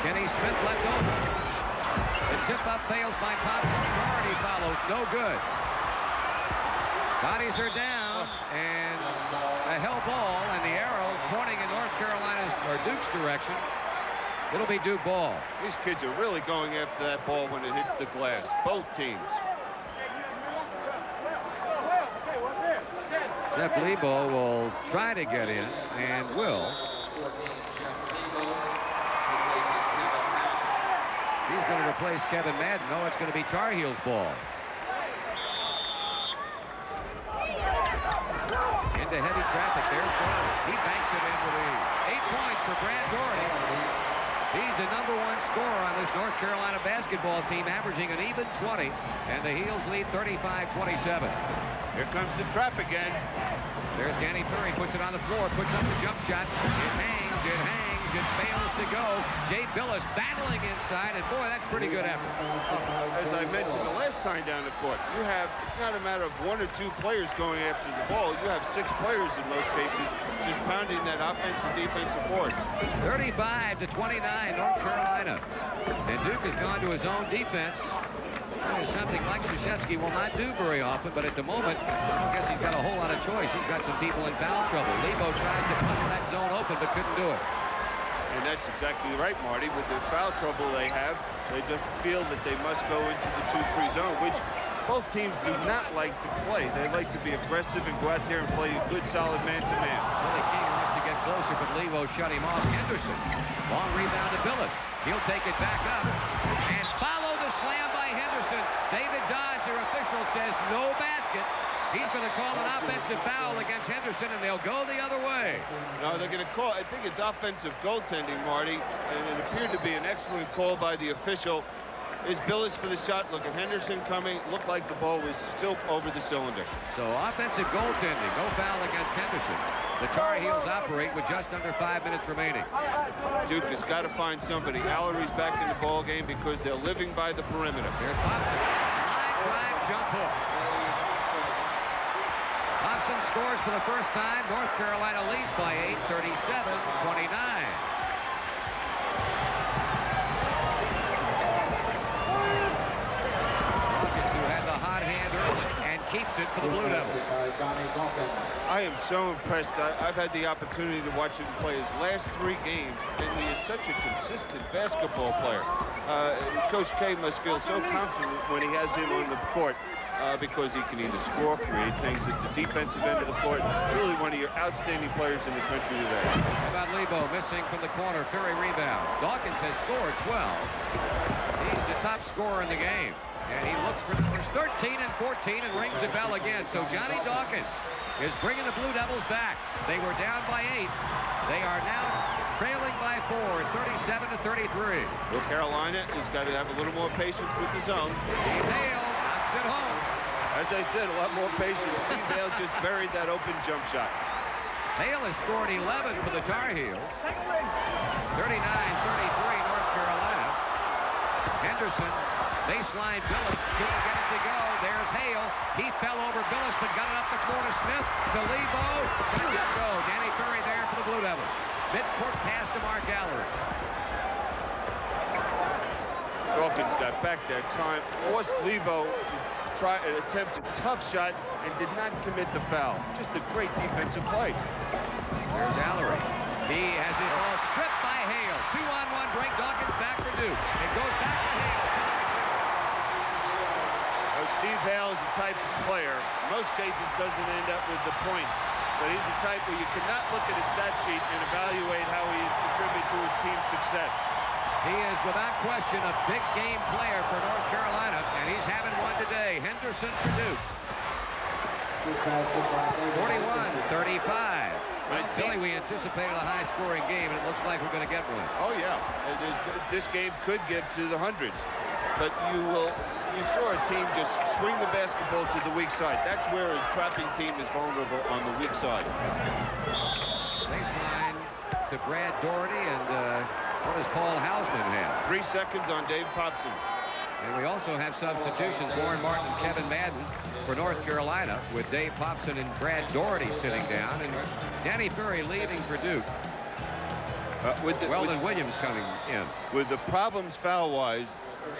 Kenny Smith left over. The tip-up fails by Popson. Doherty follows. No good. Bodies are down, and a hell ball, and the arrow pointing in North Carolina's or Duke's direction. It'll be Duke ball. These kids are really going after that ball when it hits the glass. Both teams. Jeff Lebo will try to get in, and will. going to replace Kevin Madden. No, it's going to be Tar Heels ball. Into heavy traffic. There's Doherty. He banks it in for the 8 points for Brad Doherty. He's the #1 scorer on this North Carolina basketball team, averaging an even 20, and the Heels lead 35-27. Here comes the trap again. There's Danny Ferry, puts it on the floor, puts up the jump shot. It hangs, it fails to go. Jay Billis battling inside, and boy, that's pretty good effort. As I mentioned the last time down the court, it's not a matter of 1 or 2 players going after the ball. You have 6 players in most cases just pounding that offensive defensive boards. 35-29, North Carolina. And Duke has gone to his own defense. That is something Mike Krzyzewski will not do very often, but at the moment, I don't guess he's got a whole lot of choice. He's got some people in foul trouble. Lebo tries to push that zone open, but couldn't do it. And that's exactly right, Marty. With the foul trouble they have, they just feel that they must go into the 2-3 zone, which both teams do not like to play. They like to be aggressive and go out there and play a good, solid man-to-man. Billy King wants to get closer, but Lebo shut him off. Henderson, long rebound to Billis. He'll take it back up and follow the slam by Henderson. David Dodge, their official, says no basket. He's going to call an offensive foul against Henderson, and they'll go the other way. No, they're going to call, I think it's offensive goaltending, Marty, and it appeared to be an excellent call by the official. Is Billis for the shot. Look at Henderson coming. Looked like the ball was still over the cylinder. So offensive goaltending, no foul against Henderson. The Tar Heels operate with just under 5 minutes remaining. Duke has got to find somebody. Allery's back in the ball game because they're living by the perimeter. There's Thompson. Line drive jump hook. Thompson scores for the first time. North Carolina leads by 8, 37-29. Keeps it for the Blue Devils. I am so impressed. I've had the opportunity to watch him play his last 3 games, and he is such a consistent basketball player. Coach K must feel so confident when he has him on the court because he can either score, create things at the defensive end of the court. Truly one of your outstanding players in the country today. How about Lebo missing from the corner? Ferry rebounds. Dawkins has scored 12. He's the top scorer in the game. And he looks for numbers 13 and 14 and rings the bell again. So Johnny Dawkins is bringing the Blue Devils back. They were down by 8. They are now trailing by 4, 37-33. Well, Carolina has got to have a little more patience with the zone. Steve Hale knocks it home. As I said, a lot more patience. Steve Hale just buried that open jump shot. Hale has scored 11 for the Tar Heels. 39-33 North Carolina. Henderson. Baseline, Billis couldn't get it to go. There's Hale. He fell over Billis, but got it up the floor to Smith. To Lebo. Shot just go. Danny Ferry there for the Blue Devils. Mid-court pass to Mark Allery. Dawkins got back that time. Forced Lebo to try an attempt a tough shot and did not commit the foul. Just a great defensive play. There's Allery. He has his ball stripped by Hale. 2-on-1 break. Dawkins back for Duke. It goes back to Hale. Steve Hale is the type of player, in most cases doesn't end up with the points, but he's the type where you cannot look at his stat sheet and evaluate how he has contributed to his team's success. He is without question a big game player for North Carolina, and he's having one today. Henderson for Duke. 41-35. Well, Billy, we anticipated a high-scoring game, and it looks like we're going to get one. Oh, yeah. This game could get to the hundreds, but you saw a team just swing the basketball to the weak side. That's where a trapping team is vulnerable on the weak side. Baseline to Brad Doherty, and what does Paul Hausman have? 3 seconds on Dave Popson. And we also have substitutions, Warren Martin and Kevin Madden for North Carolina, with Dave Popson and Brad Doherty sitting down, and Danny Ferry leaving for Duke. Weldon Williams coming in. With the problems foul-wise,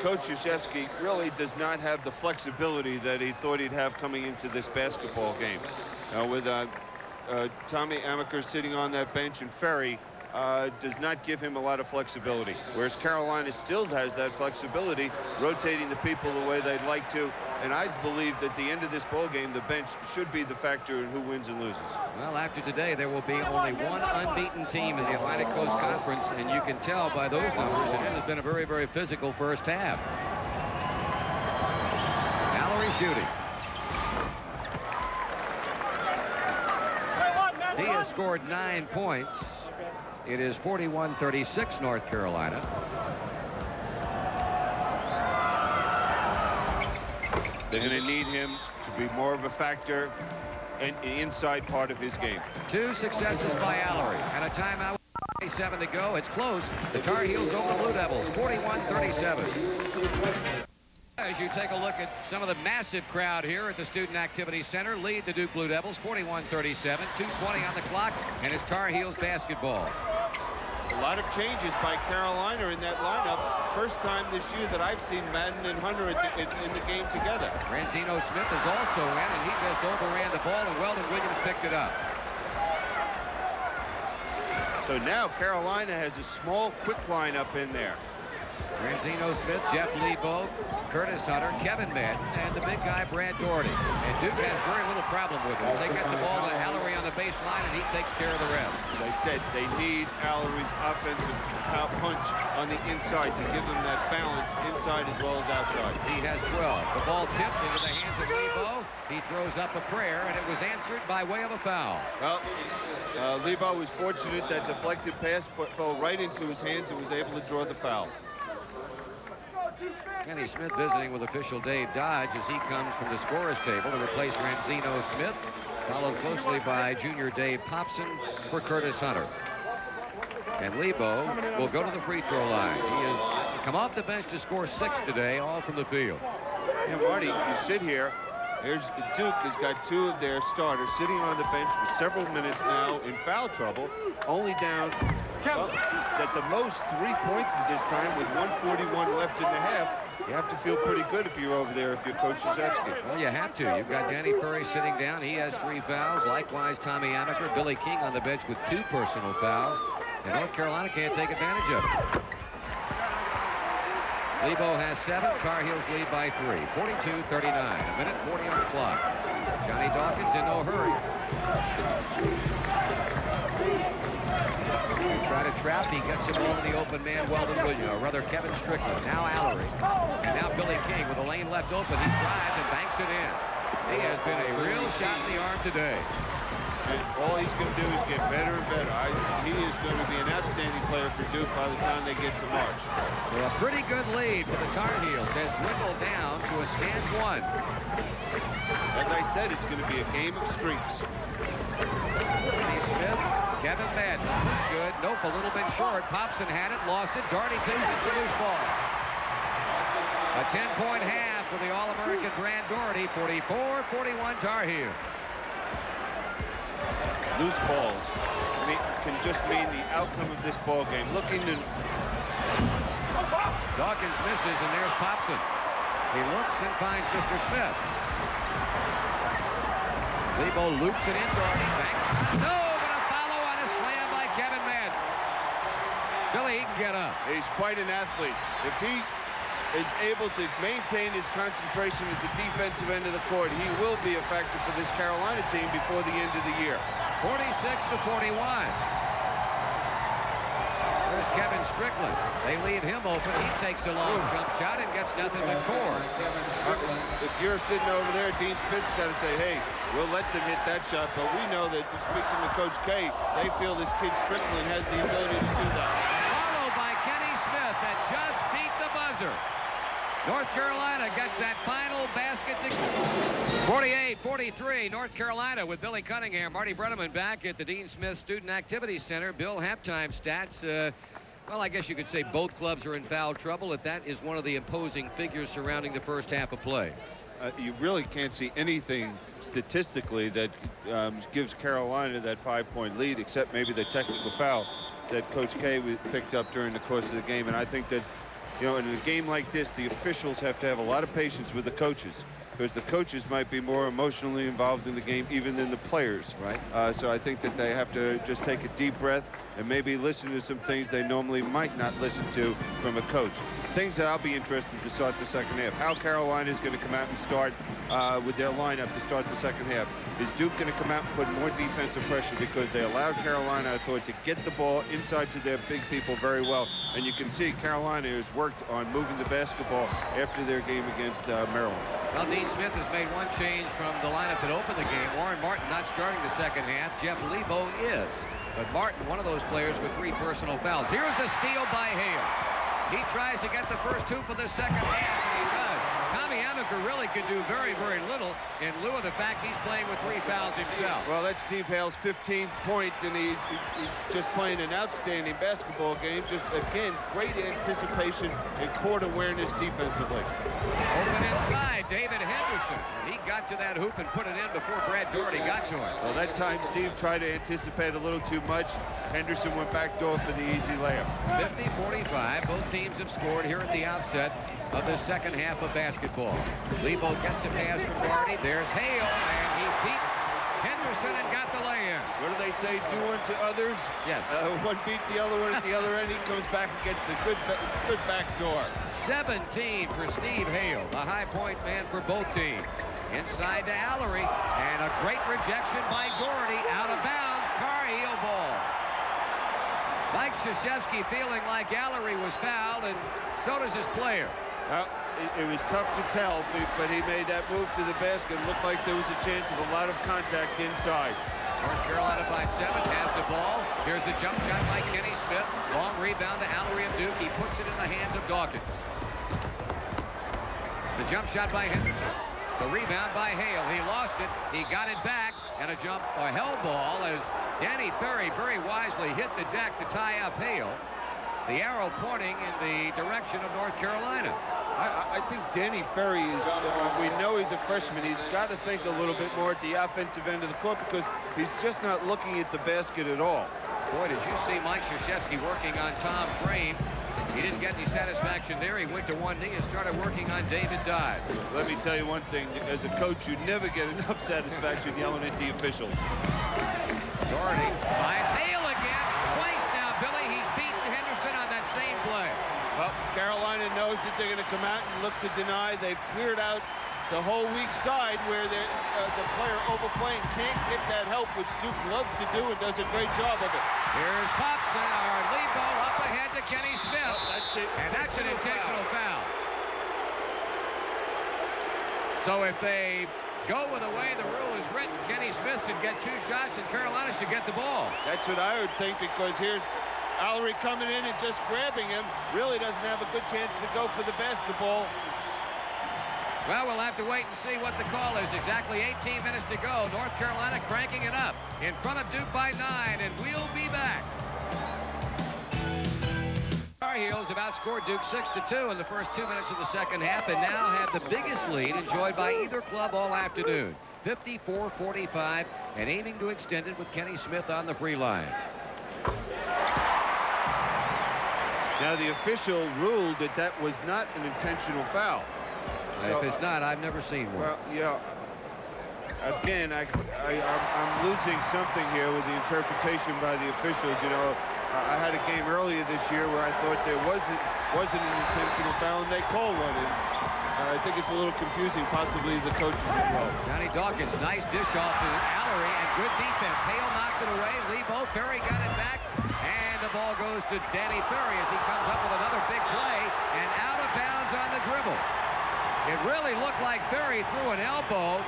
Coach Krzyzewski really does not have the flexibility that he thought he'd have coming into this basketball game. With Tommy Amaker sitting on that bench, and Ferry does not give him a lot of flexibility, whereas Carolina still has that flexibility, rotating the people the way they'd like to, And I believe that at the end of this ball game, the bench should be the factor in who wins and loses. Well, after today, there will be only one unbeaten team in the Atlantic Coast Conference, and you can tell by those numbers it has been a very, very physical first half. Mallory shooting. He has scored 9 points. It is 41-36 North Carolina. They're going to need him to be more of a factor in the inside part of his game. 2 successes by Allery and a timeout with 27 to go. It's close. The Tar Heels over the Blue Devils, 41-37. As you take a look at some of the massive crowd here at the Student Activity Center, lead the Duke Blue Devils 41-37, 2:20 on the clock, and it's Tar Heels basketball. A lot of changes by Carolina in that lineup. First time this year that I've seen Madden and Hunter in the game together. Ranzino Smith is also in, and he just overran the ball, and Weldon Williams picked it up. So now Carolina has a small, quick lineup in there. Ranzino Smith, Jeff Lebo, Curtis Hunter, Kevin Madden, and the big guy, Brad Doherty. And Duke has very little problem with him. They get the ball to Allery on the baseline, and he takes care of the rest. As I said, they need Allery's offensive punch on the inside to give them that balance inside as well as outside. He has 12. The ball tipped into the hands of Lebo. He throws up a prayer, and it was answered by way of a foul. Well, Lebo was fortunate that deflected pass fell right into his hands and was able to draw the foul. Kenny Smith visiting with official Dave Dodge as he comes from the scorer's table to replace Ranzino Smith, followed closely by junior Dave Popson for Curtis Hunter. And Lebo will go to the free throw line. He has come off the bench to score 6 today, all from the field. Yeah, Marty, you sit here. Here's Duke has got 2 of their starters sitting on the bench for several minutes now in foul trouble, only down at the most 3 points at this time with 1:41 left in the half. You have to feel pretty good if you're over there if you're Coach Krzyzewski. Well, you have to. You've got Danny Ferry sitting down. He has 3 fouls. Likewise, Tommy Amaker, Billy King on the bench with 2 personal fouls. And North Carolina can't take advantage of it. Lebo has 7. Tar Heels lead by 3. 42-39. A minute 40 on the clock. Johnny Dawkins in no hurry. Try to trap. He gets him over the open man, Weldon Williams, or rather Kevin Strickland. Now Allery. And now Billy King with a lane left open. He drives and banks it in. He has been a real shot in the arm today. And all he's going to do is get better and better. He is going to be an outstanding player for Duke by the time they get to March. So a pretty good lead for the Tar Heels has dwindled down to a scant 1. As I said, it's going to be a game of streaks. Kenny Smith, Kevin Madden, that's good. Nope, a little bit short. Popson had it, lost it. Doherty pitched it to loose ball. A 10-point half for the All-American Brad Doherty. 44-41 Tar Heels. Loose balls can just mean the outcome of this ball game. Looking to... Dawkins misses, and there's Popson. He looks and finds Mr. Smith. Lebo loops it in. Doherty banks. No, but a follow on a slam by Kevin Madden. Billy, he can get up. He's quite an athlete. If he is able to maintain his concentration at the defensive end of the court, he will be a factor for this Carolina team before the end of the year. 46-41. There's Kevin Strickland. They leave him open. He takes a long jump shot and gets nothing but core. If you're sitting over there, Dean Smith's got to say, hey, we'll let them hit that shot. But we know that, speaking to Coach K, they feel this kid Strickland has the ability to do that. Followed by Kenny Smith that just beat the buzzer. North Carolina gets that final basket to 48-43. North Carolina with Billy Cunningham. Marty Brenneman back at the Dean Smith Student Activity Center. Bill, halftime stats. Well, I guess you could say both clubs are in foul trouble. If that is one of the imposing figures surrounding the first half of play. You really can't see anything statistically that gives Carolina that 5-point lead, except maybe the technical foul that Coach K picked up during the course of the game. And I think that, you know, in a game like this, the officials have to have a lot of patience with the coaches, because the coaches might be more emotionally involved in the game even than the players. Right. So I think that they have to just take a deep breath and maybe listen to some things they normally might not listen to from a coach. Things that I'll be interested to start the second half. How Carolina is going to come out and start with their lineup to start the second half. Is Duke going to come out and put more defensive pressure, because they allowed Carolina, I thought, to get the ball inside to their big people very well. And you can see Carolina has worked on moving the basketball after their game against Maryland. Well, Dean Smith has made one change from the lineup that opened the game. Warren Martin not starting the second half. Jeff Lebo is. But Martin, one of those players with 3 personal fouls. Here's a steal by Hale. He tries to get the first 2 for the second half, and he does. Tommy Amaker really could do very, very little in lieu of the fact he's playing with 3 fouls himself. Well, that's Steve Hale's 15th point, and he's just playing an outstanding basketball game. Just, again, great anticipation and court awareness defensively. Open inside, David Henderson. He got to that hoop and put it in before Brad Doherty got to it. Well, that time Steve tried to anticipate a little too much. Henderson went back door for the easy layup. 50-45. Both teams have scored here at the outset of the second half of basketball. Lebo gets a pass from Doherty. There's Hale, and he beat Henderson and got the lay-in. What do they say? Do unto others? Yes. One beat the other one at the other end. He comes back and gets the good back door. 17 for Steve Hale, the high point man for both teams. Inside to Allery, and a great rejection by Doherty. Out of bounds, Tar Heel ball. Mike Krzyzewski feeling like Allery was fouled, and so does his player. Well, it was tough to tell, but he made that move to the basket. It looked like there was a chance of a lot of contact inside. North Carolina by 7, has the ball. Here's a jump shot by Kenny Smith. Long rebound to Allery of Duke. He puts it in the hands of Dawkins. The jump shot by Henderson. The rebound by Hale. He lost it. He got it back, and a hell ball as Danny Ferry very wisely hit the deck to tie up Hale. The arrow pointing in the direction of North Carolina. I think Danny Ferry is, we know he's a freshman. He's got to think a little bit more at the offensive end of the court, because he's just not looking at the basket at all. Boy, did you see Mike Krzyzewski working on Tom Frame. He didn't get any satisfaction there. He went to one knee and started working on David Dodd. Let me tell you one thing. As a coach, you never get enough satisfaction yelling at the officials. Doherty finds Hale again. Twice now, Billy. He's beaten Henderson on that same play. Well, Carolina knows that they're going to come out and look to deny. They've cleared out the whole weak side where the player overplaying can't get that help, which Duke loves to do and does a great job of it. Here's Popson, or Lebo up ahead to Kenny Smith. Oh, that's it. And that's an intentional foul. So if they go with the way the rule is written, Kenny Smith should get 2 shots and Carolina should get the ball. That's what I would think, because here's Allery coming in and just grabbing him. Really doesn't have a good chance to go for the basketball. Well, we'll have to wait and see what the call is. Exactly 18 minutes to go. North Carolina cranking it up in front of Duke by 9, and we'll be back. Tar Heels have outscored Duke 6-2 in the first 2 minutes of the second half, and now have the biggest lead enjoyed by either club all afternoon. 54-45, and aiming to extend it with Kenny Smith on the free line. Now, the official ruled that that was not an intentional foul. If it's not, I've never seen one. Well, yeah. Again, I'm losing something here with the interpretation by the officials. You know, I had a game earlier this year where I thought there wasn't an intentional foul, and they called one. And I think it's a little confusing, possibly the coaches as well. Johnny Dawkins, nice dish off to Allery, and good defense. Hale knocked it away. Lebo, Ferry got it back, and the ball goes to Danny Ferry as he comes up with another big play, and out of bounds on the dribble. It really looked like Ferry threw an elbow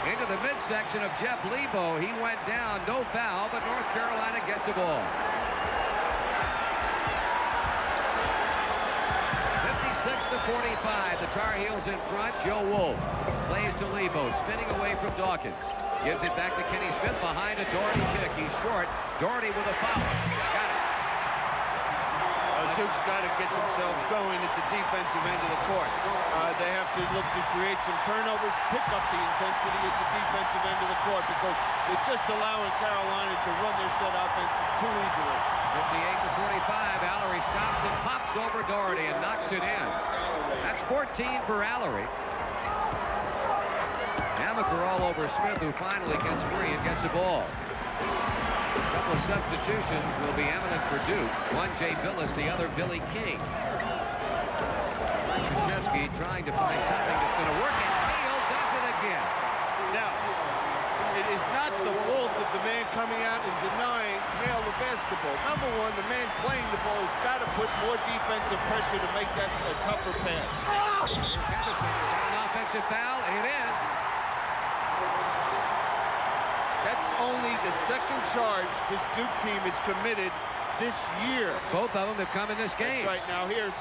into the midsection of Jeff Lebo. He went down, no foul, but North Carolina gets the ball. 56-45, the Tar Heels in front. Joe Wolf plays to Lebo, spinning away from Dawkins. Gives it back to Kenny Smith behind a Doherty kick. He's short. Doherty with a foul. Got it. Duke's got to get themselves going at the defensive end of the court. They have to look to create some turnovers, pick up the intensity at the defensive end of the court, because they're just allowing Carolina to run their set offense too easily. 58-45, Allery stops and pops over Doherty and knocks it in. That's 14 for Allery. Amaker all over Smith, who finally gets free and gets the ball. A couple of substitutions will be eminent for Duke. One, Jay Billis, the other, Billy King. Krzyzewski trying to find something that's going to work, and Hale does it again. Now, it is not the fault of the man coming out and denying Hale the basketball. Number one, the man playing the ball has got to put more defensive pressure to make that a tougher pass. Here's Henderson. Is that an offensive foul? It is. That's only the second charge this Duke team has committed this year. Both of them have come in this game. That's right. Now here's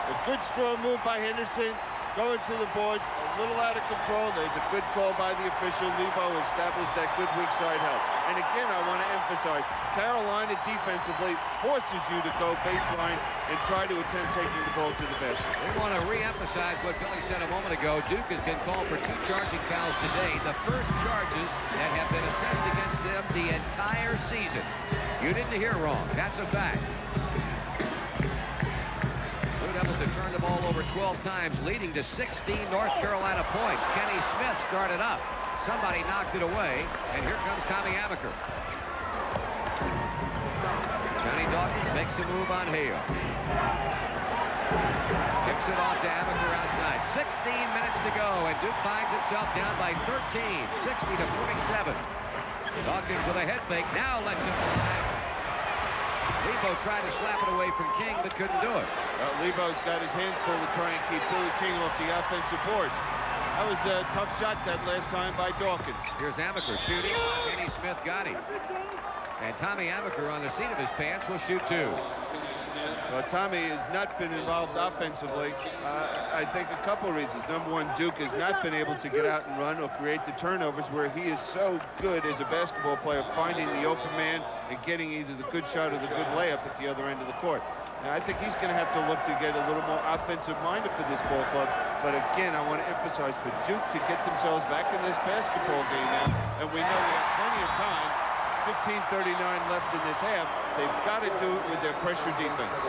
a good strong move by Henderson. Going to the boards, a little out of control. There's a good call by the official. Lebo established that good weak side help. And again, I want to emphasize, Carolina defensively forces you to go baseline and try to attempt taking the ball to the basket. We want to re-emphasize what Billy said a moment ago. Duke has been called for 2 charging fouls today. The first charges that have been assessed against them the entire season. You didn't hear wrong. That's a fact. Devils have turned the ball over 12 times, leading to 16 North Carolina points. Kenny Smith started up. Somebody knocked it away, and here comes Tommy Amaker. Johnny Dawkins makes a move on Hale. Kicks it off to Amaker outside. 16 minutes to go, and Duke finds itself down by 13, 60 to 47. Dawkins with a head fake, now lets it fly. Lebo tried to slap it away from King, but couldn't do it. Lebo's got his hands full to try and keep Billy King off the offensive boards. That was a tough shot that last time by Dawkins. Here's Amaker shooting. Kenny Smith got him. And Tommy Amaker on the seat of his pants will shoot 2. Well, Tommy has not been involved offensively. I think a couple of reasons. Number one, Duke has not been able to get out and run or create the turnovers where he is so good as a basketball player, finding the open man and getting either the good shot or the good layup at the other end of the court. Now, I think he's going to have to look to get a little more offensive-minded for this ball club. But again, I want to emphasize for Duke to get themselves back in this basketball game now, and we know we have plenty of time. 15:39 left in this half. They've got to do it with their pressure defense.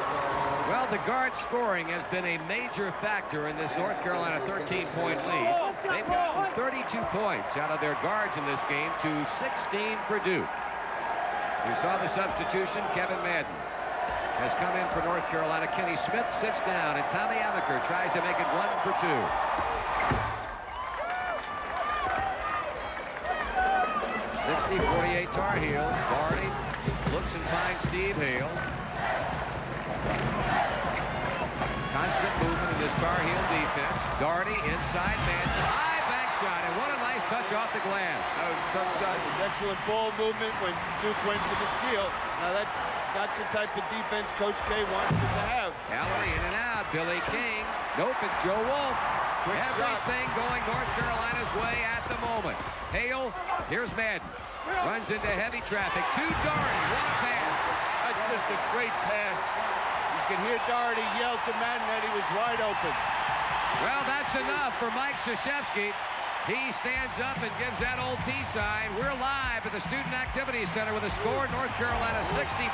Well, the guard scoring has been a major factor in this North Carolina 13-point lead. They've gotten 32 points out of their guards in this game to 16 for Duke. You saw the substitution. Kevin Madden has come in for North Carolina. Kenny Smith sits down, and Tommy Amaker tries to make it 1 for 2. 60-48 Tar Heels. Barney looks and finds Steve Hale. Constant movement in this Tar Heel defense. Doherty inside man. High bank shot, and what a nice touch off the glass. That was a tough shot. It was excellent ball movement when Duke went for the steal. Now that's not the type of defense Coach K wants them to have. Gallery in and out. Billy King. Nope, it's Joe Wolf. Quick Everything shot. going North Carolina's way at the moment. Hale, here's Madden. Runs into heavy traffic. To Doherty. What a pass. That's just a great pass. You can hear Doherty yell to Madden that he was wide open. Well, that's enough for Mike Krzyzewski. He stands up and gives that old T sign. We're live at the Student Activity Center with a score, North Carolina 64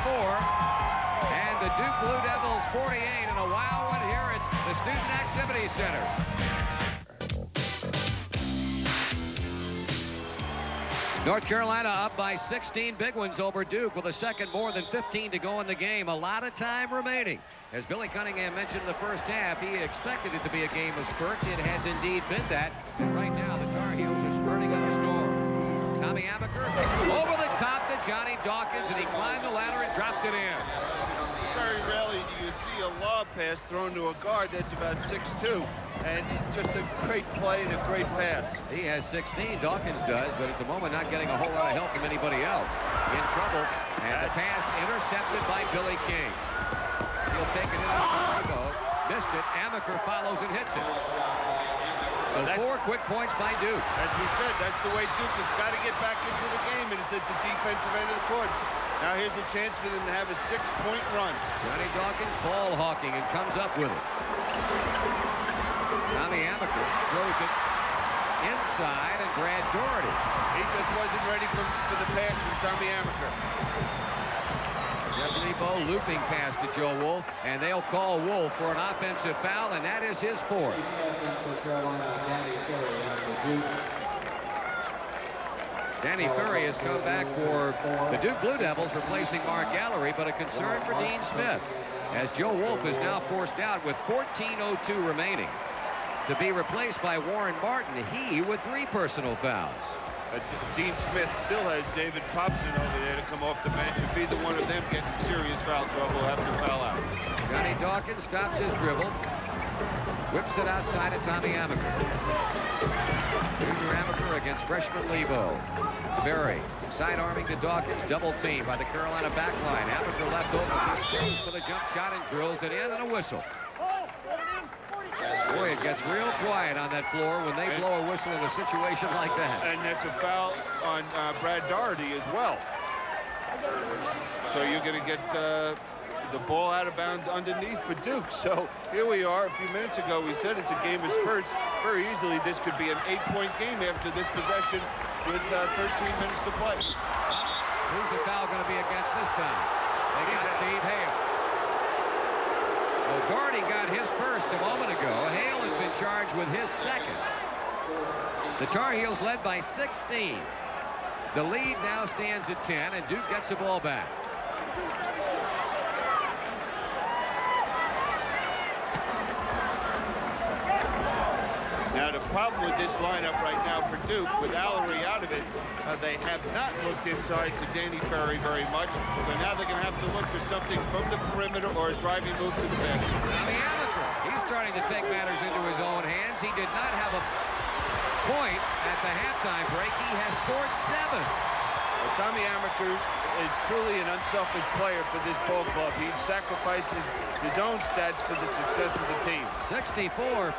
and the Duke Blue Devils 48 in a wild one here at the Student Activity Center. North Carolina up by 16 big ones over Duke with a second more than 15 to go in the game. A lot of time remaining. As Billy Cunningham mentioned in the first half, he expected it to be a game of spurts. It has indeed been that. And right now, the Tar Heels are spurting up a storm. Tommy Amaker over the top to Johnny Dawkins, and he climbed the ladder and dropped it in. Very rarely do you see a lob pass thrown to a guard that's about 6'2", and just a great play and a great pass. He has 16, Dawkins does, but at the moment not getting a whole lot of help from anybody else. In trouble, and the pass intercepted by Billy King. He'll take it in as Chicago. Missed it. Amaker follows and hits it. So 4 quick points by Duke. As we said, that's the way Duke has got to get back into the game, and it's at the defensive end of the court. Now here's a chance for them to have a 6-point run. Johnny Dawkins ball hawking and comes up with it. Tommy Amaker throws it inside, and Brad Doherty. He just wasn't ready for the pass from Tommy Amaker. Jeff Lebo looping pass to Joe Wolf, and they'll call Wolf for an offensive foul, and that is his 4th. Danny Ferry has come back for the Duke Blue Devils, replacing Mark Gallery, but a concern for Dean Smith, as Joe Wolf is now forced out with 14:02 remaining to be replaced by Warren Martin, he with 3 personal fouls. Dean Smith still has David Popson over there to come off the bench. If either one of them get in serious foul trouble, will have to foul out. Johnny Dawkins stops his dribble, whips it outside of Tommy Amaker. Junior Amaker against freshman Lebo. Berry side-arming to Dawkins, double team by the Carolina back line. Amaker left open, he springs for the jump shot and drills it in, and a whistle. Boy, it gets real quiet on that floor when they blow a whistle in a situation like that. And that's a foul on Brad Doherty as well. So you're going to get the ball out of bounds underneath for Duke. So here we are. A few minutes ago, we said it's a game of spurts. Very easily, this could be an 8-point game after this possession with 13 minutes to play. Who's the foul going to be against this time? They got Steve Hale. Well, Doherty got his first a moment ago. Hale has been charged with his second. The Tar Heels led by 16. The lead now stands at 10, and Duke gets the ball back. Now, the problem with this lineup right now for Duke, with Allery out of it, they have not looked inside to Danny Ferry very much. So now they're going to have to look for something from the perimeter or a driving move to the basket. Tommy Amaker, he's starting to take matters into his own hands. He did not have a point at the halftime break. He has scored 7. Well, Tommy Amaker is truly an unselfish player for this ball club. He sacrifices his own stats for the success of the team. 64-56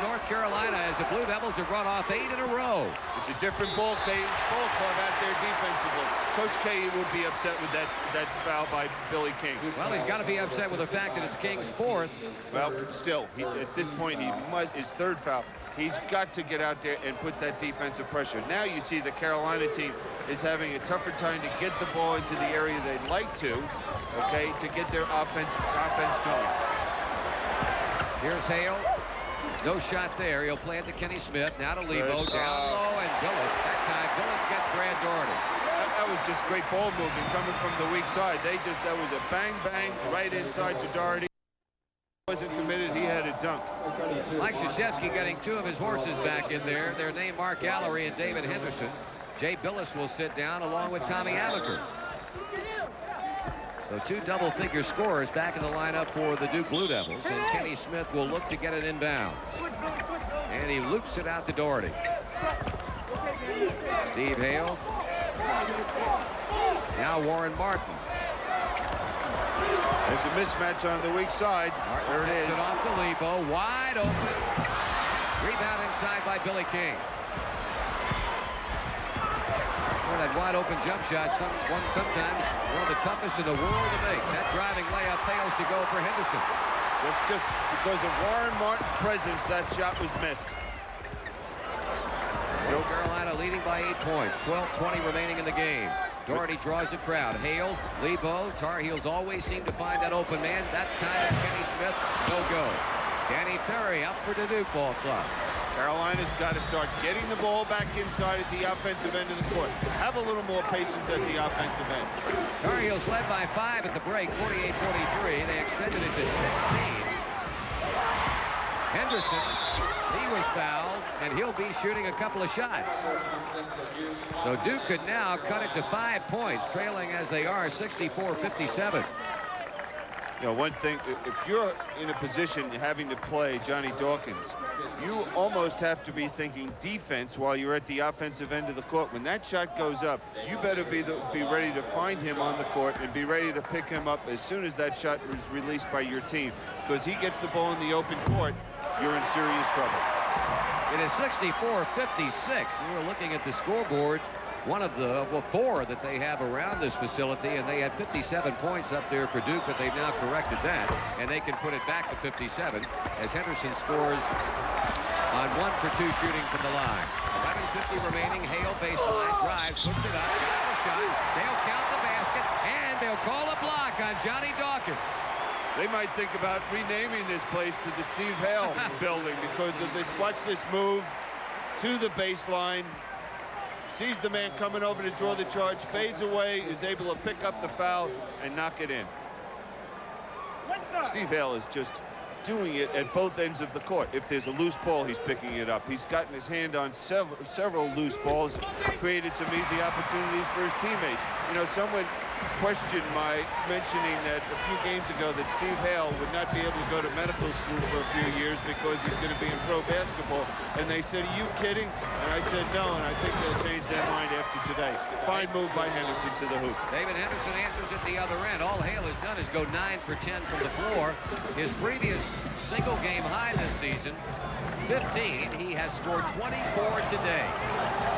North Carolina as the Blue Devils have run off 8 in a row. It's a different ball club out there defensively. Coach K will be upset with that foul by Billy King. Well, he's got to be upset with the fact that it's King's 4th. Well, still, at this point, his 3rd foul. He's got to get out there and put that defensive pressure. Now you see the Carolina team is having a tougher time to get the ball into the area they'd like to, okay, to get their offense going. Here's Hale. No shot there. He'll play it to Kenny Smith. Now to Lebo. Down low, and Billis. That time, Billis gets Brad Doherty. That was just great ball movement coming from the weak side. That was a bang-bang right inside to Doherty. Wasn't committed, he had a dunk. Mike Krzyzewski getting 2 of his horses back in there. They're named Mark Gallery and David Henderson. Jay Billis will sit down along with Tommy Amaker. So 2 double-figure scorers back in the lineup for the Duke Blue Devils, and Kenny Smith will look to get it inbounds. And he loops it out to Doherty. Steve Hale. Now Warren Martin. There's a mismatch on the weak side. There it is. It off to Lebo, wide open. Rebound inside by Billy King. Well, that wide open jump shot, sometimes one of the toughest in the world to make. That driving layup fails to go for Henderson. Just because of Warren Martin's presence, that shot was missed. North Carolina leading by 8 points. 12:20 remaining in the game. Doherty draws the crowd. Hale, Lebo, Tar Heels always seem to find that open man. That time Kenny Smith, no go. Danny Ferry up for the Duke Ball Club. Carolina's got to start getting the ball back inside at the offensive end of the court. Have a little more patience at the offensive end. Tar Heels led by 5 at the break, 48-43. They extended it to 16. Henderson, he was fouled, and he'll be shooting a couple of shots. So Duke could now cut it to 5 points, trailing as they are 64-57. You know, one thing, if you're in a position having to play Johnny Dawkins, you almost have to be thinking defense while you're at the offensive end of the court. When that shot goes up, you better be ready to find him on the court and be ready to pick him up as soon as that shot is released by your team. Because he gets the ball in the open court, you're in serious trouble. It is 64-56. We were looking at the scoreboard, one of the 4 that they have around this facility, and they had 57 points up there for Duke, but they've now corrected that, and they can put it back to 57 as Henderson scores on 1 for 2 shooting from the line. 11:50 remaining. Hale baseline drives, puts it up, got the shot. They'll count the basket, and they'll call a block on Johnny Dawkins. They might think about renaming this place to the Steve Hale building because of this. Watch this move to the baseline. sees the man coming over to draw the charge, fades away, is able to pick up the foul and knock it in. Steve Hale is just doing it at both ends of the court. If there's a loose ball, he's picking it up. He's gotten his hand on several loose balls, created some easy opportunities for his teammates. You know, someone questioned my mentioning that a few games ago that Steve Hale would not be able to go to medical school for a few years because he's going to be in pro basketball. And they said, "Are you kidding?" And I said, "No," and I think they'll change their mind after today. Fine move by Henderson to the hoop. David Henderson answers at the other end. All Hale has done is go 9 for 10 from the floor. His previous single game high this season, 15. He has scored 24 today.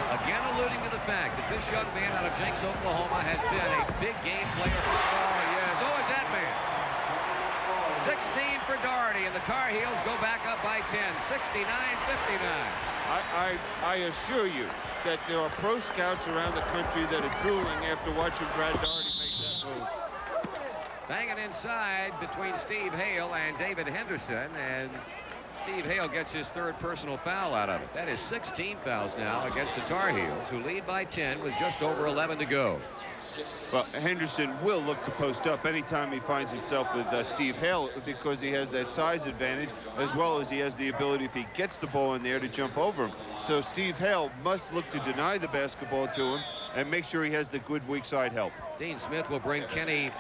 Again, alluding to the fact that this young man out of Jenks, Oklahoma, has been a big game player for Doherty. Yeah, so is that man. 16 for Doherty, and the Tar Heels go back up by 10, 69-59. I assure you that there are pro scouts around the country that are drooling after watching Brad Doherty make that move. Banging inside between Steve Hale and David Henderson, and Steve Hale gets his third personal foul out of it. That is 16 fouls now against the Tar Heels, who lead by 10 with just over 11 to go. Well, Henderson will look to post up anytime he finds himself with Steve Hale, because he has that size advantage, as well as he has the ability, if he gets the ball in there, to jump over him. So Steve Hale must look to deny the basketball to him and make sure he has the good weak side help. Dean Smith will bring Kevin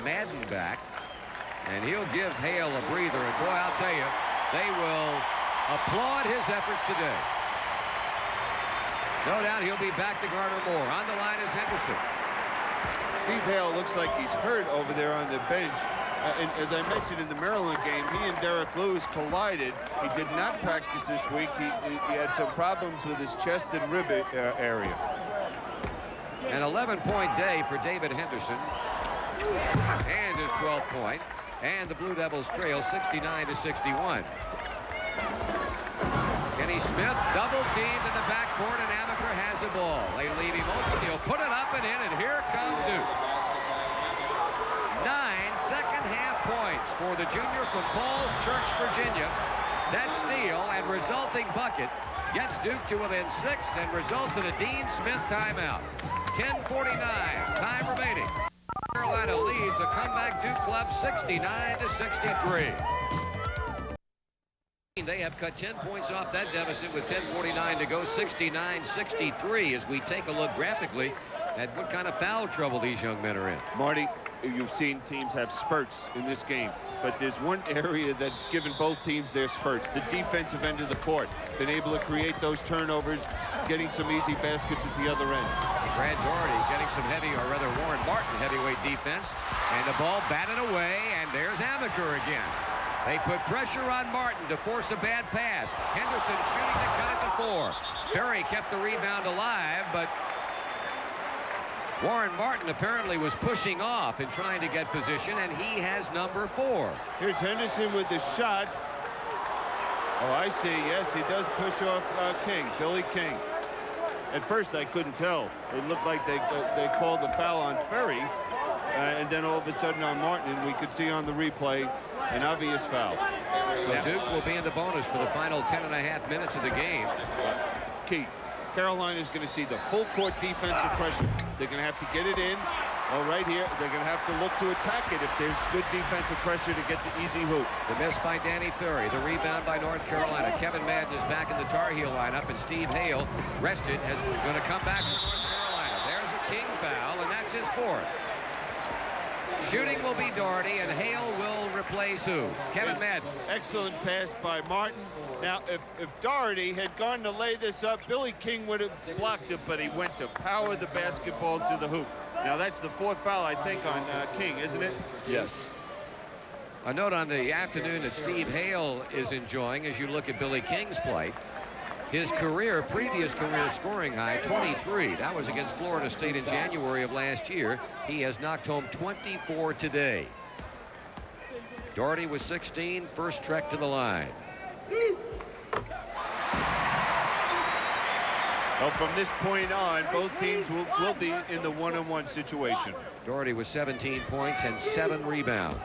Madden back, and he'll give Hale a breather. And boy, I'll tell you, they will applaud his efforts today. No doubt he'll be back to garner more. On the line is Henderson. Steve Hale looks like he's hurt over there on the bench. And as I mentioned in the Maryland game, he and Derek Lewis collided. He did not practice this week. He had some problems with his chest and rib area. An 11-point day for David Henderson. And his 12th point. And the Blue Devils trail 69-61. Kenny Smith double-teamed in the backcourt, and Amaker has the ball. They leave him open. He'll put it up and in, and here comes Duke. 9 second-half points for the junior from Falls Church, Virginia. That steal and resulting bucket gets Duke to within 6 and results in a Dean Smith timeout. 10:49, time remaining. Carolina leads a comeback Duke club 69-63. They have cut 10 points off that deficit with 10:49 to go, 69-63, as we take a look graphically at what kind of foul trouble these young men are in. Marty, you've seen teams have spurts in this game, but there's one area that's given both teams their spurts: the defensive end of the court. Been able to create those turnovers, getting some easy baskets at the other end. Brad Doherty getting some Warren Martin heavyweight defense, and the ball batted away, and there's Amaker again. They put pressure on Martin to force a bad pass. Henderson shooting to cut it to 4. Ferry kept the rebound alive, but Warren Martin apparently was pushing off and trying to get position, and he has number 4. Here's Henderson with the shot. Oh, I see. Yes, he does push off King, Billy King. At first, I couldn't tell. It looked like they called the foul on Ferry, and then all of a sudden on Martin, and we could see on the replay an obvious foul. So Duke will be in the bonus for the final 10.5 minutes of the game. Key. Carolina's going to see the full court defensive pressure. They're going to have to get it in. Oh, right here, they're going to have to look to attack it if there's good defensive pressure to get the easy hoop. The miss by Danny Ferry, the rebound by North Carolina. Kevin Madden is back in the Tar Heel lineup, and Steve Hale, rested, is going to come back for North Carolina. There's a King foul, and that's his 4th. Shooting will be Doherty, and Hale will replace who? Kevin Madden. Excellent pass by Martin. Now, if Doherty had gone to lay this up, Billy King would have blocked it, but he went to power the basketball to the hoop. Now, that's the 4th foul, I think, on King, isn't it? Yes. A note on the afternoon that Steve Hale is enjoying as you look at Billy King's play. His previous career scoring high, 23. That was against Florida State in January of last year. He has knocked home 24 today. Doherty was 16, first trek to the line. Well, from this point on, both teams will be in the one-on-one situation. Doherty with 17 points and 7 rebounds.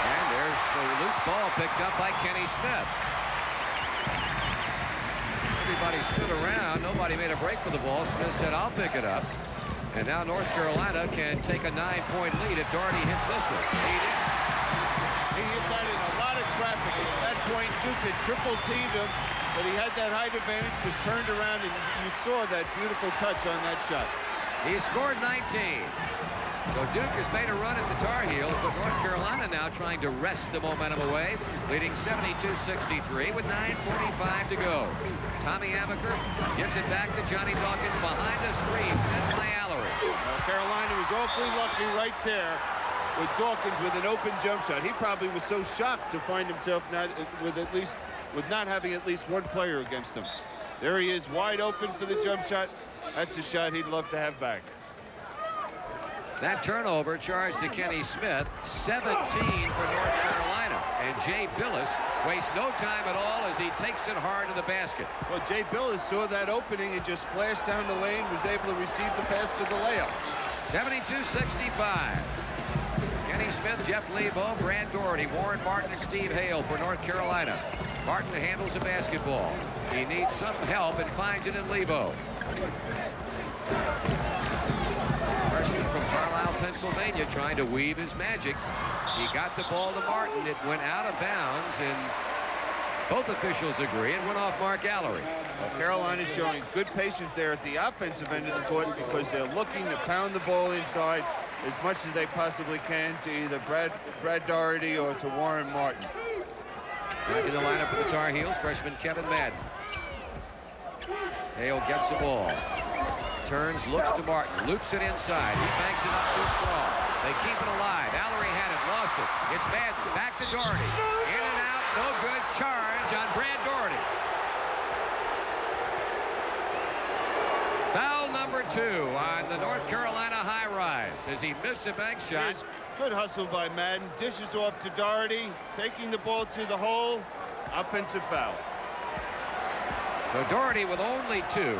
And there's picked up by Kenny Smith. Everybody stood around. Nobody made a break for the ball. Smith said, I'll pick it up. And now North Carolina can take a 9-point lead if Doherty hits this one. He did. He got in a lot of traffic. At that point, Duke had triple teamed him, but he had that height advantage, just turned around, and you saw that beautiful touch on that shot. He scored 19. So Duke has made a run at the Tar Heels, but North Carolina now trying to wrest the momentum away, leading 72-63 with 9:45 to go. Tommy Amaker gives it back to Johnny Dawkins behind a screen set by Allery. Carolina was awfully lucky right there with Dawkins with an open jump shot. He probably was so shocked to find himself with not having at least one player against him. There he is, wide open for the jump shot. That's a shot he'd love to have back. That turnover charged to Kenny Smith, 17 for North Carolina. And Jay Billis wastes no time at all as he takes it hard to the basket. Well, Jay Billis saw that opening and just flashed down the lane, was able to receive the pass for the layup. 72-65. Kenny Smith, Jeff Lebo, Brad Doherty, Warren Martin, and Steve Hale for North Carolina. Martin handles the basketball. He needs some help and finds it in Lebo. Freshman from Carlisle, Pennsylvania, trying to weave his magic. He got the ball to Martin. It went out of bounds, and both officials agree it went off Mark Allery. Well, Carolina's showing good patience there at the offensive end of the court because they're looking to pound the ball inside as much as they possibly can to either Brad Doherty or to Warren Martin. Back in the lineup for the Tar Heels, freshman Kevin Madden. Hale gets the ball. Turns, looks to Martin, loops it inside. He banks it up too strong. They keep it alive. Allery had it, lost it. It's Madden, back to Doherty. In and out, no good. Charge on Brad Doherty. Foul number 2 on the North Carolina high rise as he missed a bank shot. Here's good hustle by Madden. Dishes off to Doherty, taking the ball to the hole. Offensive foul. So Doherty with only 2.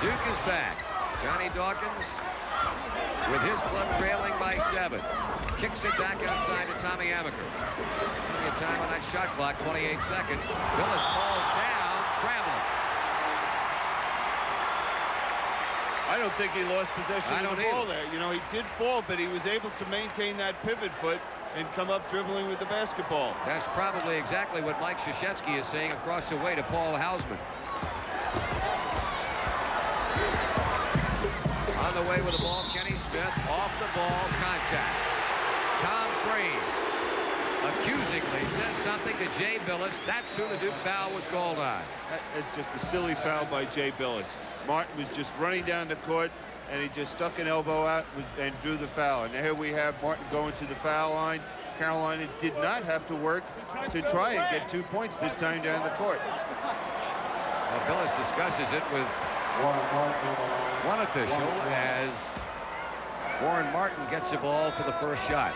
Duke is back. Johnny Dawkins with his club trailing by 7. Kicks it back outside to Tommy Amaker. Plenty of time on that shot clock, 28 seconds. Billis falls down, traveling. I don't think he lost possession of the ball there. You know, he did fall, but he was able to maintain that pivot foot and come up dribbling with the basketball. That's probably exactly what Mike Krzyzewski is saying across the way to Paul Hausman. On the way with the ball, Kenny Smith, off the ball, contact. Tom Frame accusingly says something to Jay Billis. That's who the Duke foul was called on. That's just a silly foul by Jay Billis. Martin was just running down the court, and he just stuck an elbow out and drew the foul. And here we have Martin going to the foul line. Carolina did not have to work to try and get 2 points this time down the court. Well, Billis discusses it with one official as Warren Martin gets the ball for the first shot.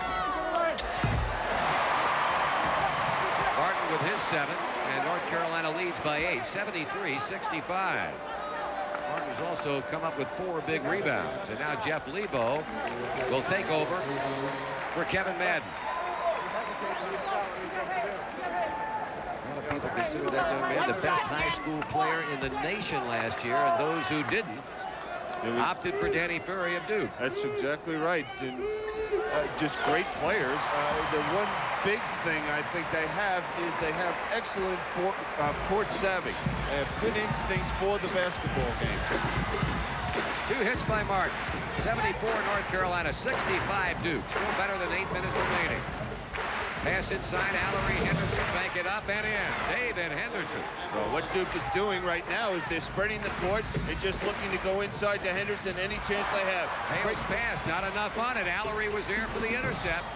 Martin with his 7, and North Carolina leads by 8, 73-65. Martin's also come up with 4 big rebounds, and now Jeff Lebo will take over for Kevin Madden. A lot of people consider that young man the best high school player in the nation last year, and those who didn't opted for Danny Ferry of Duke. That's exactly right. And, just great players. The one big thing I think they have is they have excellent court savvy. They have good instincts for the basketball game. 2 hits by Martin. 74 North Carolina, 65 Duke. Still better than 8 minutes remaining. Pass inside, Allery, Henderson, bank it up and in. David Henderson. Well, what Duke is doing right now is they're spreading the court and just looking to go inside to Henderson any chance they have. Hale's pass, not enough on it. Allery was there for the intercept.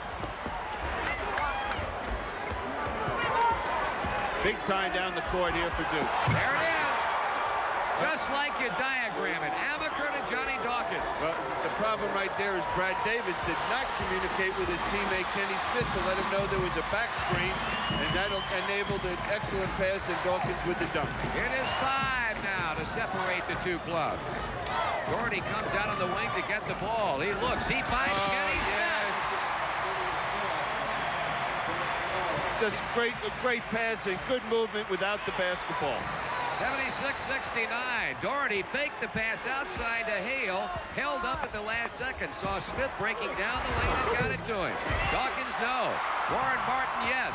Big time down the court here for Duke. There it is. Just like you diagram it. Amaker to Johnny Dawkins. Well, the problem right there is Brad Davis did not communicate with his teammate Kenny Smith to let him know there was a back screen, and that'll enable the excellent pass and Dawkins with the dunk. It is 5 now to separate the 2 clubs. Doherty comes out on the wing to get the ball. He looks. He finds Kenny Smith. Just great pass and good movement without the basketball. 76-69. Doherty faked the pass outside to Hale. Held up at the last second. Saw Smith breaking down the lane and got it to him. Dawkins, no. Warren Martin, yes.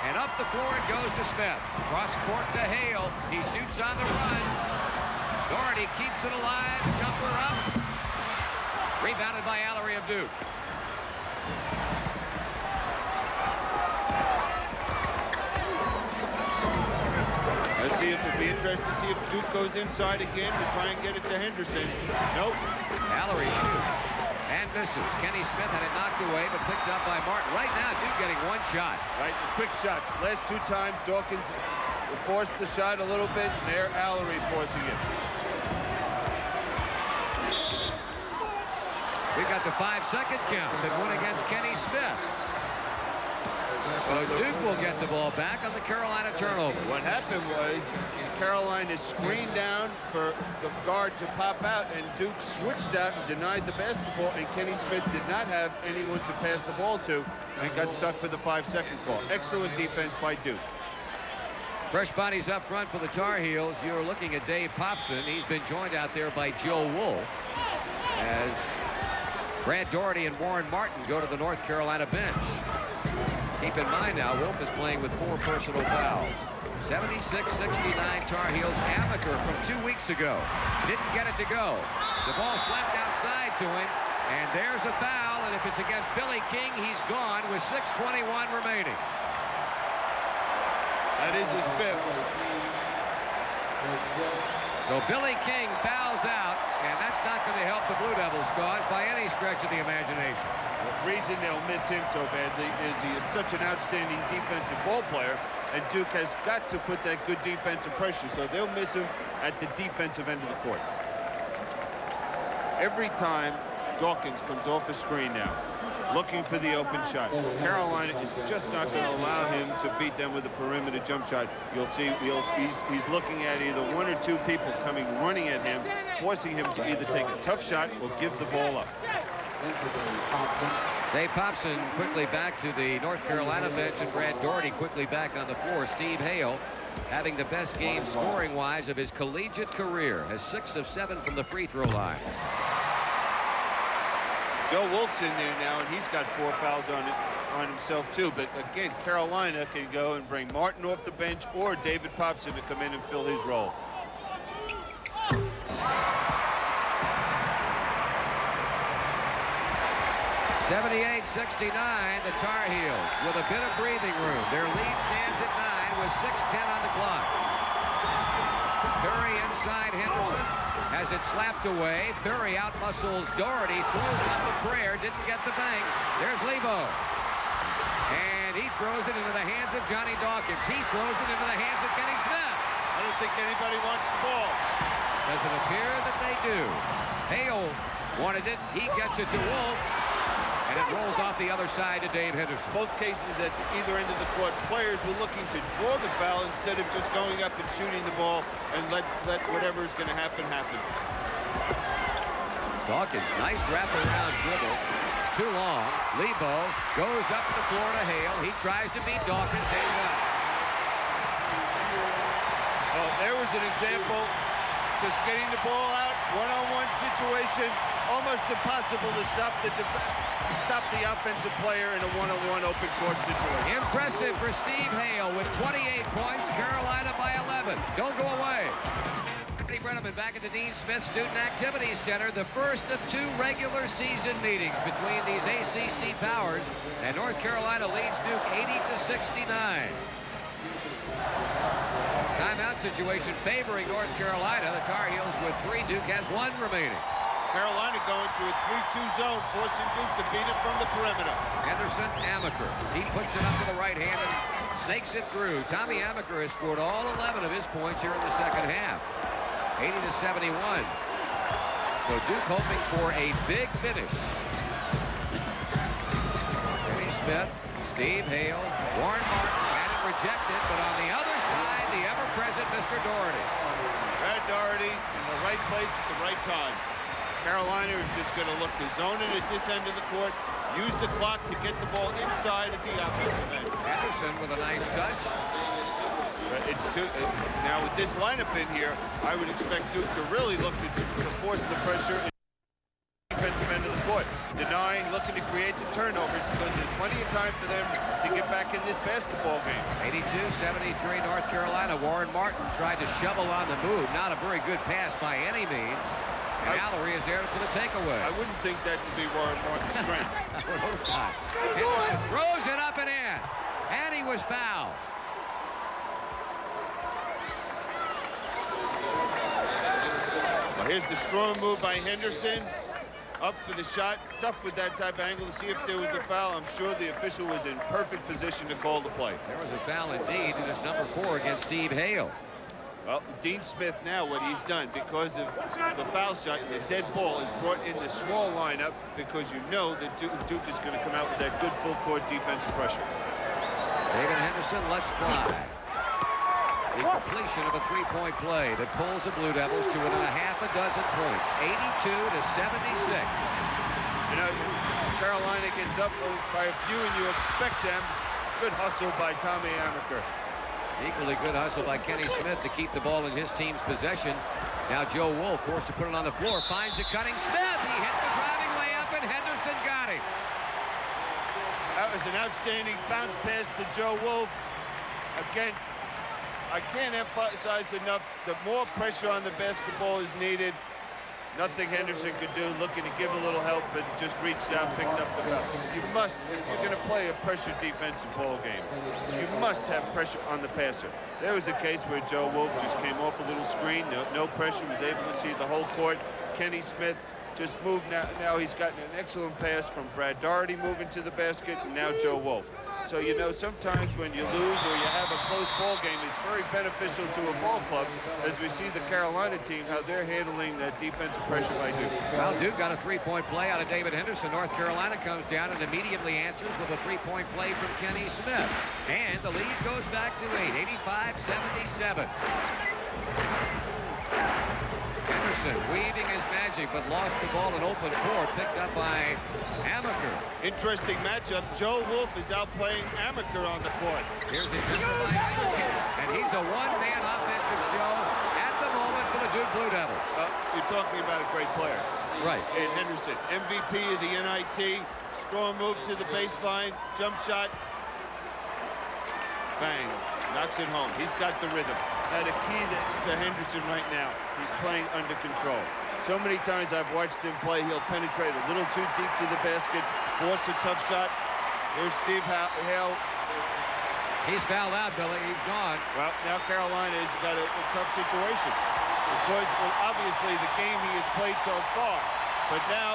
And up the floor it goes to Smith. Cross court to Hale. He shoots on the run. Doherty keeps it alive. Jumper up. Rebounded by Allery of Duke. Let's see if it'll be interesting to see if Duke goes inside again to try and get it to Henderson. Nope. Allery shoots and misses. Kenny Smith had it knocked away, but picked up by Martin. Right now, Duke getting one shot. Right, the quick shots. Last 2 times, Dawkins forced the shot a little bit, and there Allery forcing it. We've got the 5-second count that went against Kenny Smith. So Duke will get the ball back on the Carolina turnover. What happened was Carolina screened down for the guard to pop out, and Duke switched out and denied the basketball, and Kenny Smith did not have anyone to pass the ball to and got stuck for the 5-second call. Excellent defense by Duke. Fresh bodies up front for the Tar Heels. You're looking at Dave Popson. He's been joined out there by Joe Wool as Brad Doherty and Warren Martin go to the North Carolina bench. Keep in mind now, Wolf is playing with 4 personal fouls. 76-69 Tar Heels. Amaker from 2 weeks ago. Didn't get it to go. The ball slapped outside to him, and there's a foul, and if it's against Billy King, he's gone with 6:21 remaining. That is his 5th. So Billy King fouls out, and that's not going to help the Blue Devils' cause by any stretch of the imagination. The reason they'll miss him so badly is he is such an outstanding defensive ball player, and Duke has got to put that good defensive pressure, so they'll miss him at the defensive end of the court. Every time Dawkins comes off a screen now, looking for the open shot, Carolina is just not going to allow him to beat them with a perimeter jump shot. You'll see he's looking at either 1 or 2 people coming running at him, forcing him to either take a tough shot or give the ball up. Dave Popson quickly back to the North Carolina bench, and Brad Doherty quickly back on the floor. Steve Hale, having the best game scoring-wise of his collegiate career, has 6 of 7 from the free throw line. Joe Wolf's in there now, and he's got 4 fouls on himself too. But again, Carolina can go and bring Martin off the bench or David Popson to come in and fill his role. 78-69, the Tar Heels with a bit of breathing room. Their lead stands at 9 with 6:10 on the clock. Curry inside Henderson has it slapped away. Curry outmuscles Doherty, throws up a prayer, didn't get the bank. There's Lebo. And he throws it into the hands of Johnny Dawkins. He throws it into the hands of Kenny Smith. I don't think anybody wants the ball. Doesn't appear that they do. Hale wanted it. He gets it to Wolf. And it rolls off the other side to Dave Henderson. Both cases at either end of the court, players were looking to draw the foul instead of just going up and shooting the ball and let whatever is going to happen. Dawkins, nice wraparound dribble. Too long. Lebo goes up the floor to Hale. He tries to beat Dawkins. Well, there was an example. Just getting the ball out, one-on-one situation, almost impossible to stop the offensive player in a one-on-one open court situation. Impressive for Steve Hale with 28 points, Carolina by 11. Don't go away. Anthony Brenneman back at the Dean Smith Student Activities Center, the first of 2 regular season meetings between these ACC powers, and North Carolina leads Duke 80-69. Timeout situation favoring North Carolina. The Tar Heels with 3. Duke has 1 remaining. Carolina going to a 3-2 zone, forcing Duke to beat it from the perimeter. Henderson, Amaker. He puts it up with the right hand and snakes it through. Tommy Amaker has scored all 11 of his points here in the second half. 80-71. So Duke hoping for a big finish. Kenny Smith, Steve Hale, Warren Martin had it rejected, but on the other side, the ever-present Mr. Doherty. Brad Doherty in the right place at the right time. Carolina is just going to look to zone it at this end of the court, use the clock to get the ball inside of the offensive end. Henderson with a nice touch. Now with this lineup in here, I would expect Duke to really look to force the pressure in the defensive end of the court, denying, looking to create the turnovers, because there's plenty of time for them to get back in this basketball game. 82-73 North Carolina. Warren Martin tried to shovel on the move. Not a very good pass by any means. And Allery is there for the takeaway. I wouldn't think that to be Warren Martin's strength. Henderson throws it up and in. And he was fouled. Well, here's the strong move by Henderson. Up for the shot. Tough with that type of angle to see if there was a foul. I'm sure the official was in perfect position to call the play. There was a foul indeed, and it's number 4 against Steve Hale. Well, Dean Smith now, what he's done, because of the foul shot, the dead ball is brought in the small lineup, because you know that Duke is going to come out with that good full court defensive pressure. David Henderson lets fly. The completion of a three-point play that pulls the Blue Devils to within a half a dozen points, 82-76. You know, Carolina gets up by a few, and you expect them. Good hustle by Tommy Amaker. Equally good hustle by Kenny Smith to keep the ball in his team's possession. Now Joe Wolf forced to put it on the floor, finds it cutting Smith. He hit the driving layup, and Henderson got him. That was an outstanding bounce pass to Joe Wolf. Again, I can't emphasize enough that more pressure on the basketball is needed. Nothing Henderson could do, looking to give a little help, and just reached down, picked up the foul. You must, if you're going to play a pressure defensive ball game, you must have pressure on the passer. There was a case where Joe Wolf just came off a little screen, no pressure, was able to see the whole court. Kenny Smith just moved now he's gotten an excellent pass from Brad Doherty moving to the basket, and now Joe Wolf. So, you know, sometimes when you lose or you have a close ball game, it's very beneficial to a ball club, as we see the Carolina team, how they're handling that defensive pressure by Duke. Well, Duke got a three-point play out of David Henderson. North Carolina comes down and immediately answers with a three-point play from Kenny Smith. And the lead goes back to 8, 85-77. Henderson weaving his magic, but lost the ball in open court, picked up by Amaker. Interesting matchup. Joe Wolf is outplaying Amaker on the court. Here's a jumper by Henderson, and he's a one-man offensive show at the moment for the Duke Blue Devils. You're talking about a great player. Right. And Henderson, MVP of the NIT, strong move to the baseline, jump shot, bang, knocks it home. He's got the rhythm. Now the key to Henderson right now, he's playing under control. So many times I've watched him play, he'll penetrate a little too deep to the basket, force a tough shot. Here's Steve Hale. He's fouled out, Billy. He's gone. Well, now Carolina has got a tough situation, because obviously the game he has played so far, but now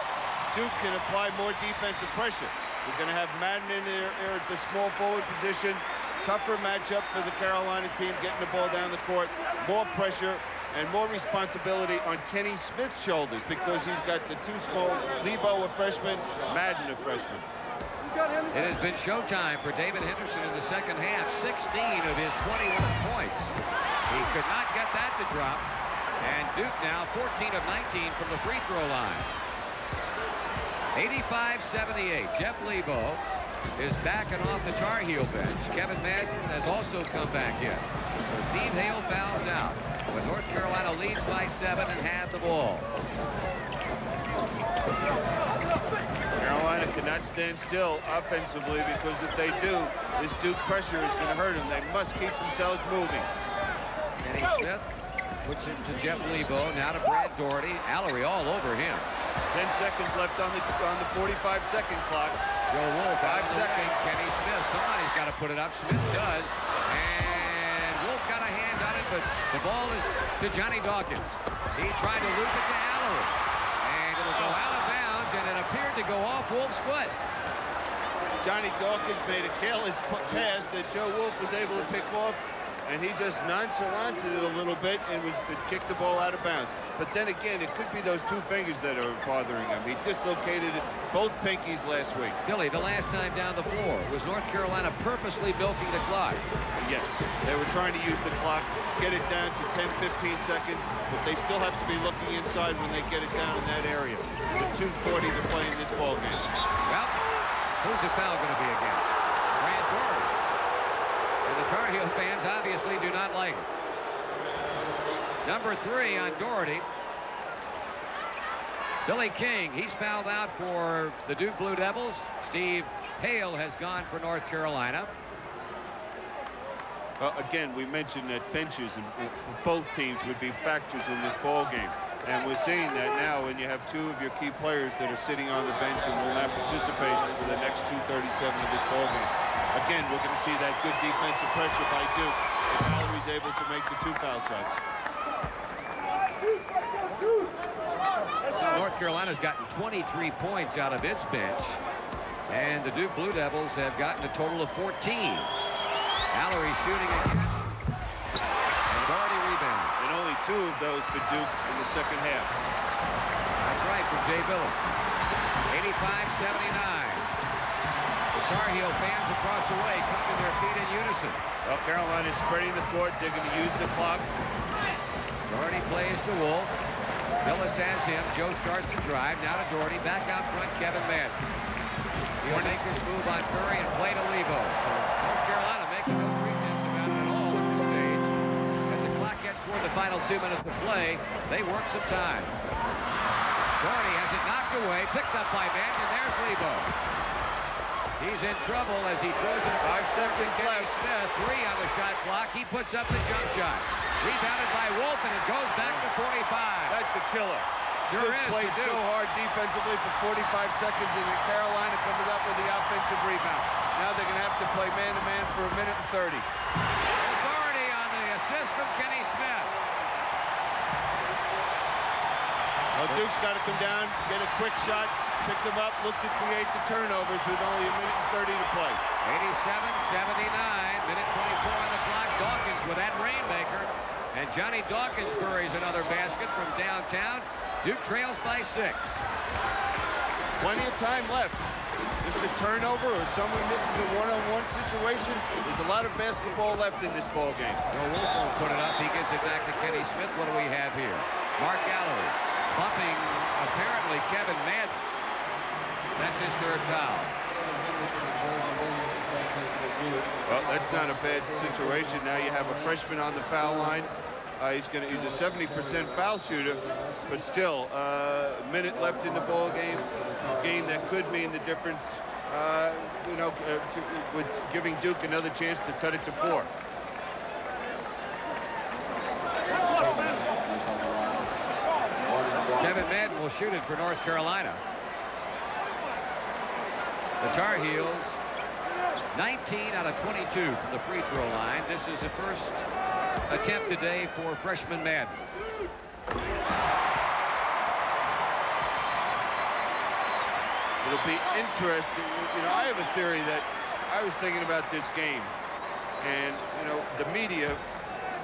Duke can apply more defensive pressure. We're going to have Madden in there at the small forward position. Tougher matchup for the Carolina team, getting the ball down the court, more pressure and more responsibility on Kenny Smith's shoulders, because he's got the two small, Lebo a freshman, Madden a freshman. It has been showtime for David Henderson in the second half. 16 of his 21 points. He could not get that to drop. And Duke now 14 of 19 from the free throw line. 85-78. Jeff Lebo is back and off the Tar Heel bench. Kevin Madden has also come back in. So Steve Hale fouls out. But North Carolina leads by 7 and had the ball. Carolina cannot stand still offensively, because if they do, this Duke pressure is going to hurt them. They must keep themselves moving. Kenny Smith puts it to Jeff Lebo, now to Brad Doherty. Allery all over him. 10 seconds left on the 45-second clock. Joe Wolf, 5 seconds. Kenny Smith, somebody's got to put it up. Smith does. And Wolf got a hand on it, but the ball is to Johnny Dawkins. He tried to loop it to Allery. And it'll go out of bounds, and it appeared to go off Wolf's foot. Johnny Dawkins made a careless pass that Joe Wolf was able to pick off. and he just nonchalanted it a little bit and kicked the ball out of bounds. But then again, it could be those two fingers that are bothering him. He dislocated both pinkies last week. Billy, the last time down the floor, was North Carolina purposely milking the clock? Yes, they were trying to use the clock, get it down to 10, 15 seconds, but they still have to be looking inside when they get it down in that area. The 2:40 to play in this ball game. Well, who's the foul going to be against? Grant Doherty. And the Tar Heel fans obviously do not like it. Number 3 on Doherty. Billy King, he's fouled out for the Duke Blue Devils. Steve Hale has gone for North Carolina. Again, we mentioned that benches and both teams would be factors in this ball game. And we're seeing that now when you have two of your key players that are sitting on the bench and will not participate for the next 2:37 of this ball game. Again, we're going to see that good defensive pressure by Duke if Mallory's able to make the 2 foul shots. North Carolina's gotten 23 points out of its bench, and the Duke Blue Devils have gotten a total of 14. Mallory shooting again, and Doherty rebound. And only 2 of those for Duke in the second half. That's right, for Jay Billis. 85-79. The Tar Heel fans across the way come to their feet in unison. Well, Carolina's spreading the court. They're going to use the clock. Doherty plays to Wolf. Billis has him. Joe starts to drive. Now to Doherty. Back out front, Kevin Madden. He'll make this move on Curry and play to Lebo. So North Carolina making no pretense about it at all at this stage. As the clock gets toward the final 2 minutes to play, they work some time. Doherty has it knocked away. Picked up by Madden, and there's Lebo. He's in trouble as he throws it 5 seconds left. Smith, 3 on the shot clock. He puts up the jump shot. Rebounded by Wolf, and it goes back to 45. That's a killer. Sure Duke is. played so hard defensively for 45 seconds, and then Carolina comes up with the offensive rebound. Now they're going to have to play man-to-man for 1 minute and 30. Authority on the assist from Kenny Smith. Well, Duke's got to come down, get a quick shot, pick them up, look to create the turnovers with only 1 minute and 30 to play. 87-79, minute 24 on the clock. Dawkins with that rainmaker. And Johnny Dawkins buries another basket from downtown. Duke trails by 6. Plenty of time left. Just a turnover or someone misses a one-on-one situation. There's a lot of basketball left in this ball game. Joe Wolf won't put it up. He gives it back to Kenny Smith. What do we have here? Mark Gallery bumping, apparently, Kevin Madden. That's his 3rd foul. Well, that's not a bad situation. Now you have a freshman on the foul line. He's a 70% foul shooter, but still, a minute left in the ball game. A game that could mean the difference, with giving Duke another chance to cut it to 4. Kevin Madden will shoot it for North Carolina. The Tar Heels, 19 out of 22 from the free throw line. This is the first attempt today for freshman Madden. It'll be interesting. I have a theory that I was thinking about this game, and the media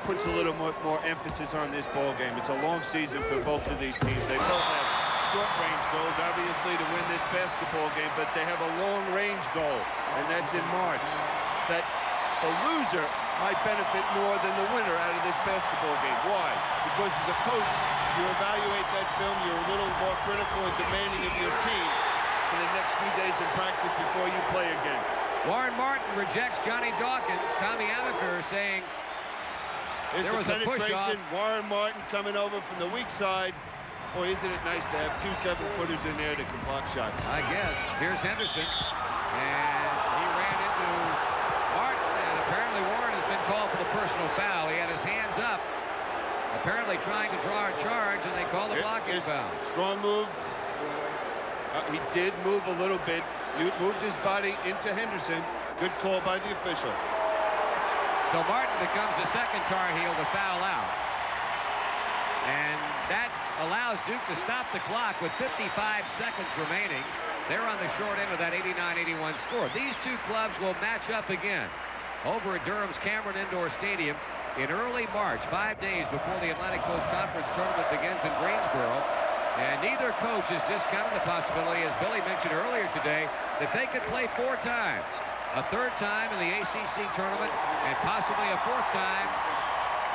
puts a little more emphasis on this ball game. It's a long season for both of these teams. They both have short-range goals, obviously, to win this basketball game, but they have a long-range goal, and that's in March. That the loser might benefit more than the winner out of this basketball game. Why? Because as a coach, you evaluate that film, you're a little more critical and demanding of your team for the next few days in practice before you play again. Warren Martin rejects Johnny Dawkins. Tommy Amaker saying there was a push-off. Warren Martin coming over from the weak side. Boy, isn't it nice to have 2 7-footers in there that can block shots. I guess. Here's Henderson. And he ran into Martin. And apparently Warren has been called for the personal foul. He had his hands up, apparently trying to draw a charge, and they call the blocking foul. Strong move. He did move a little bit. He moved his body into Henderson. Good call by the official. So Martin becomes the second Tar Heel to foul out. And that allows Duke to stop the clock with 55 seconds remaining. They're on the short end of that 89-81 score. These two clubs will match up again over at Durham's Cameron Indoor Stadium in early March, 5 days before the Atlantic Coast Conference tournament begins in Greensboro. And neither coach has discounted the possibility, as Billy mentioned earlier today, that they could play 4 times. A 3rd time in the ACC tournament, and possibly a 4th time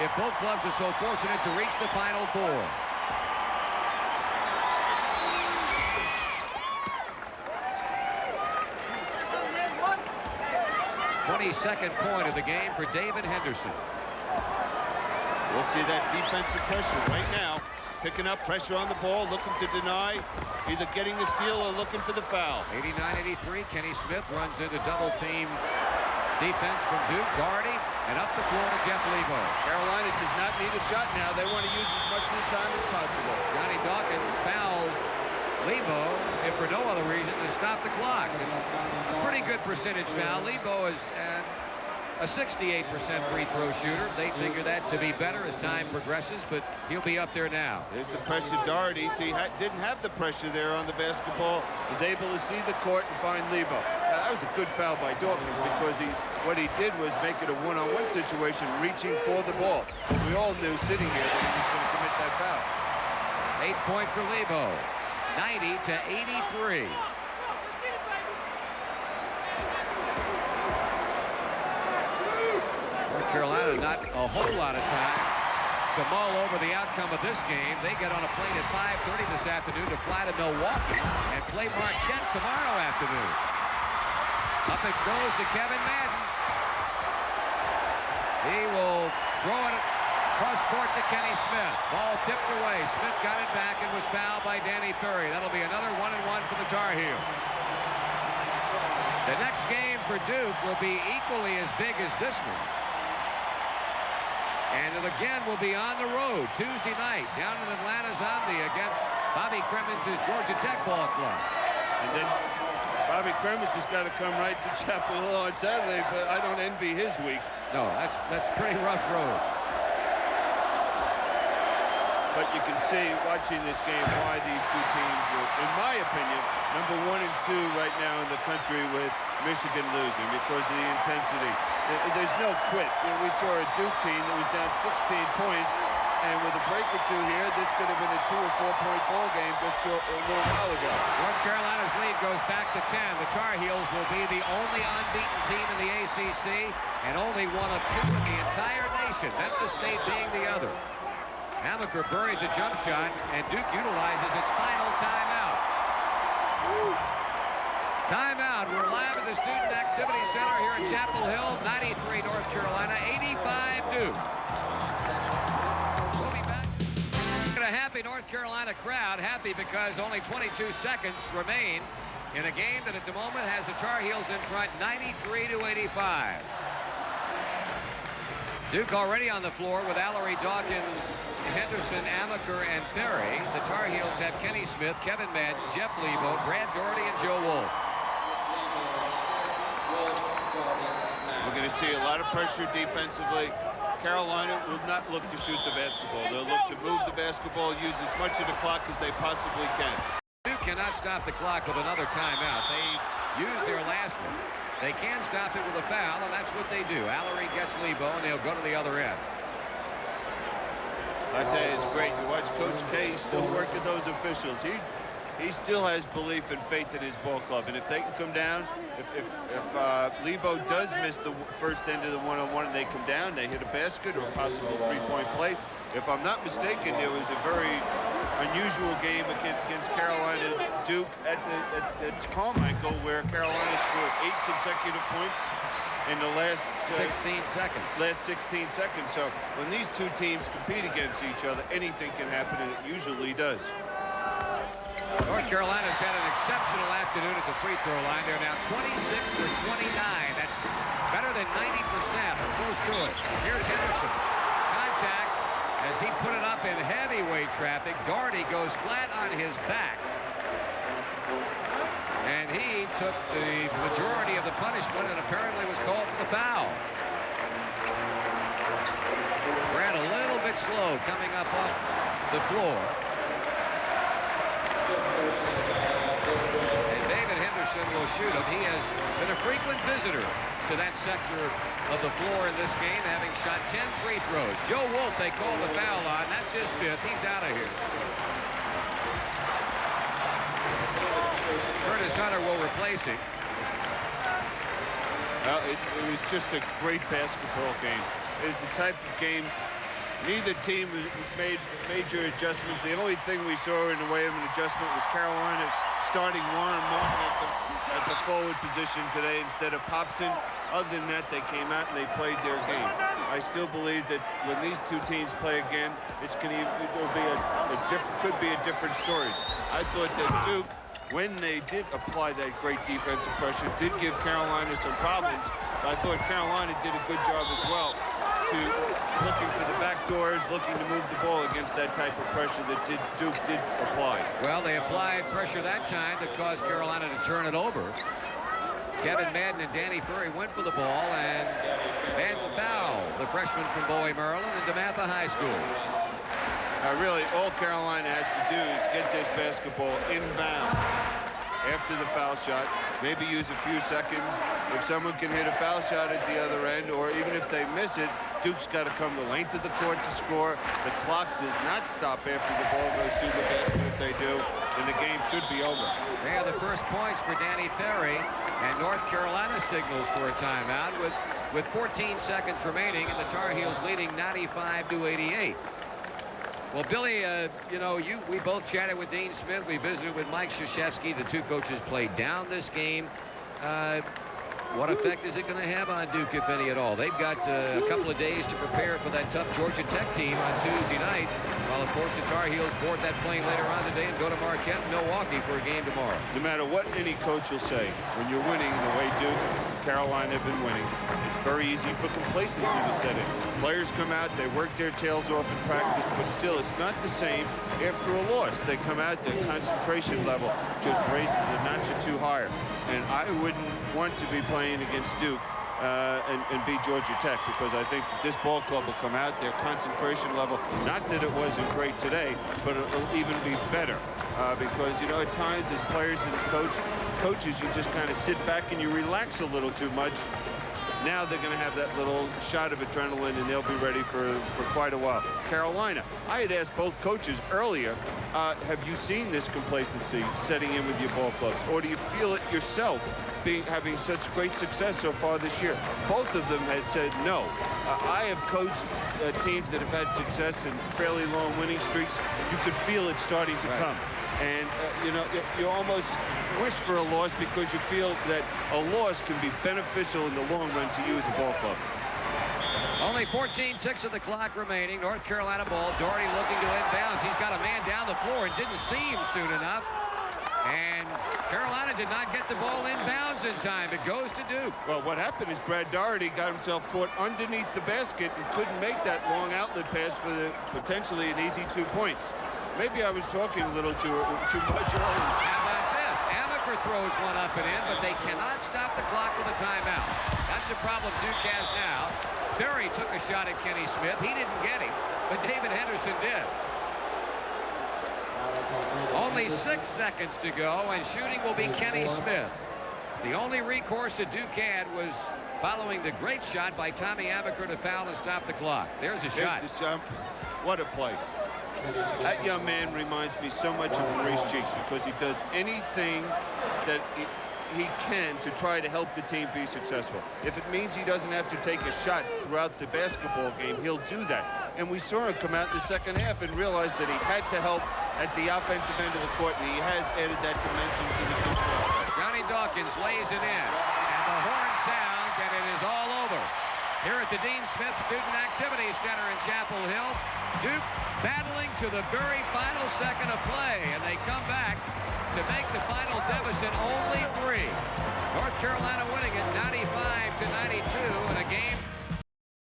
if both clubs are so fortunate to reach the Final Four. Second point of the game for David Henderson. We'll see that defensive pressure right now. Picking up pressure on the ball, looking to deny, either getting the steal or looking for the foul. 89-83, Kenny Smith runs into double team defense from Duke. Doherty, and up the floor to Jeff Lebo. Carolina does not need a shot now. They want to use as much of the time as possible. Johnny Dawkins fouls Lebo, if for no other reason than to stop the clock. A pretty good percentage foul. Lebo is a 68% free throw shooter. They figure that to be better as time progresses, but he'll be up there now. There's the pressure. Doherty, see, didn't have the pressure there on the basketball. Was able to see the court and find Lebo. Now, that was a good foul by Dawkins because what he did was make it a one-on-one situation, reaching for the ball. But we all knew sitting here that he was going to commit that foul. 8-point for Lebo. 90-83. North Carolina not a whole lot of time to mull over the outcome of this game. They get on a plane at 5:30 this afternoon to fly to Milwaukee and play Marquette tomorrow afternoon. Up it goes to Kevin Madden. He will throw it cross court to Kenny Smith. Ball tipped away. Smith got it back and was fouled by Danny Ferry. That'll be another 1-and-1 for the Tar Heels. The next game for Duke will be equally as big as this one. And it again will be on the road Tuesday night down in Atlanta Zombie against Bobby Cremins' Georgia Tech ball club. And then Bobby Cremins has got to come right to Chapel Hill on Saturday, but I don't envy his week. No, that's pretty rough road. But you can see, watching this game, why these two teams are, in my opinion, number 1 and 2 right now in the country, with Michigan losing because of the intensity. There's no quit. You know, we saw a Duke team that was down 16 points, and with a break or two here, this could have been a 2- or 4-point ball game just a little while ago. North Carolina's lead goes back to 10. The Tar Heels will be the only unbeaten team in the ACC, and only one of 2 in the entire nation, Memphis State being the other. Amaker buries a jump shot, and Duke utilizes its final timeout. Timeout. We're live at the Student Activity Center here in Chapel Hill. 93 North Carolina, 85 Duke. We'll be back. A happy North Carolina crowd, happy because only 22 seconds remain in a game that at the moment has the Tar Heels in front 93-85. Duke already on the floor with Allery, Dawkins, Henderson, Amaker, and Ferry. The Tar Heels have Kenny Smith, Kevin Madden, Jeff Lebo, Brad Doherty, and Joe Wolf. We're going to see a lot of pressure defensively. Carolina will not look to shoot the basketball. They'll look to move the basketball, use as much of the clock as they possibly can. Duke cannot stop the clock with another timeout. They use their last one. They can stop it with a foul, and that's what they do. Allery gets Lebo, and they'll go to the other end. I tell you, it's great. You watch Coach K still working those officials. He still has belief and faith in his ball club. And if they can come down, if Lebo does miss the first end of the one-on-one and they come down, they hit a basket or a possible three-point play. If I'm not mistaken, there was a very unusual game against Carolina Duke at Carmichael, where Carolina scored 8 consecutive points in the last 16 seconds. Last 16 seconds. So when these two teams compete against each other, anything can happen, and it usually does. North Carolina's had an exceptional afternoon at the free throw line. They're now 26 for 29. That's better than 90%, or close to it. Here's Henderson. Contact as he put it up in heavyweight traffic. Doherty goes flat on his back. And he took the majority of the punishment and apparently was called for the foul. Ran a little bit slow coming up off the floor. And David Henderson will shoot him. He has been a frequent visitor to that sector of the floor in this game, having shot 10 free throws. Joe Wolf, they call the foul on. That's his 5th. He's out of here. Curtis Hunter will replace him. Well, it was just a great basketball game. It was the type of game neither team made major adjustments. The only thing we saw in the way of an adjustment was Carolina starting Warren Martin at the forward position today instead of Popson. Other than that, they came out and they played their game. I still believe that when these two teams play again, could be a different story. I thought that Duke, when they did apply that great defensive pressure, did give Carolina some problems. I thought Carolina did a good job as well, looking for the back doors, looking to move the ball against that type of pressure that Duke did apply. Well, they applied pressure that time that caused Carolina to turn it over. Kevin Madden and Danny Ferry went for the ball, and Ben Thau, the freshman from Bowie, Maryland, and DeMatha High School. Really, all Carolina has to do is get this basketball inbound after the foul shot, maybe use a few seconds. If someone can hit a foul shot at the other end, or even if they miss it, Duke's got to come the length of the court to score. The clock does not stop after the ball goes through the basket. If they do, then the game should be over. They are the first points for Danny Ferry, and North Carolina signals for a timeout with 14 seconds remaining, and the Tar Heels leading 95-88. Well, Billy, we both chatted with Dean Smith. We visited with Mike Krzyzewski. The two coaches played down this game. What effect is it going to have on Duke, if any at all? They've got a couple of days to prepare for that tough Georgia Tech team on Tuesday night, while, of course, the Tar Heels board that plane later on today and go to Marquette, Milwaukee for a game tomorrow. No matter what any coach will say, when you're winning the way Duke, Carolina have been winning, it's very easy for complacency to set in. Players come out, they work their tails off in practice, but still, it's not the same after a loss. They come out, their concentration level just raises a notch or two higher. And I wouldn't want to be playing against Duke and beat Georgia Tech, because I think this ball club will come out, their concentration level, not that it wasn't great today, but it'll even be better. Because, at times as players and coaches, you just kind of sit back and you relax a little too much. Now they're going to have that little shot of adrenaline, and they'll be ready for quite a while. Carolina, I had asked both coaches earlier, have you seen this complacency setting in with your ball clubs? Or do you feel it yourself having such great success so far this year? Both of them had said no. I have coached teams that have had success in fairly long winning streaks. You could feel it starting to come. And, you almost wish for a loss because you feel that a loss can be beneficial in the long run to you as a ball club. Only 14 ticks of the clock remaining. North Carolina ball. Doherty looking to inbounds. He's got a man down the floor and didn't see him soon enough. And Carolina did not get the ball inbounds in time. It goes to Duke. Well, what happened is Brad Doherty got himself caught underneath the basket and couldn't make that long outlet pass for potentially an easy 2 points. Maybe I was talking a little too much earlier. How about this? Amaker throws one up and in, but they cannot stop the clock with a timeout. That's a problem Duke has now. Ferry took a shot at Kenny Smith. He didn't get him, but David Henderson did. Only 6 seconds to go, and shooting will be Kenny Smith. The only recourse that Duke had was following the great shot by Tommy Amaker to foul and stop the clock. There's a shot. What a play. That young man reminds me so much of Maurice Cheeks, because he does anything that he can to try to help the team be successful. If it means he doesn't have to take a shot throughout the basketball game, he'll do that. And we saw him come out in the second half and realize that he had to help at the offensive end of the court, and he has added that dimension to the Duke offense. Johnny Dawkins lays it in, and the horn sounds, and it is all over. Here at the Dean Smith Student Activity Center in Chapel Hill, Duke battling to the very final second of play, and they come back to make the final deficit only 3. North Carolina wins.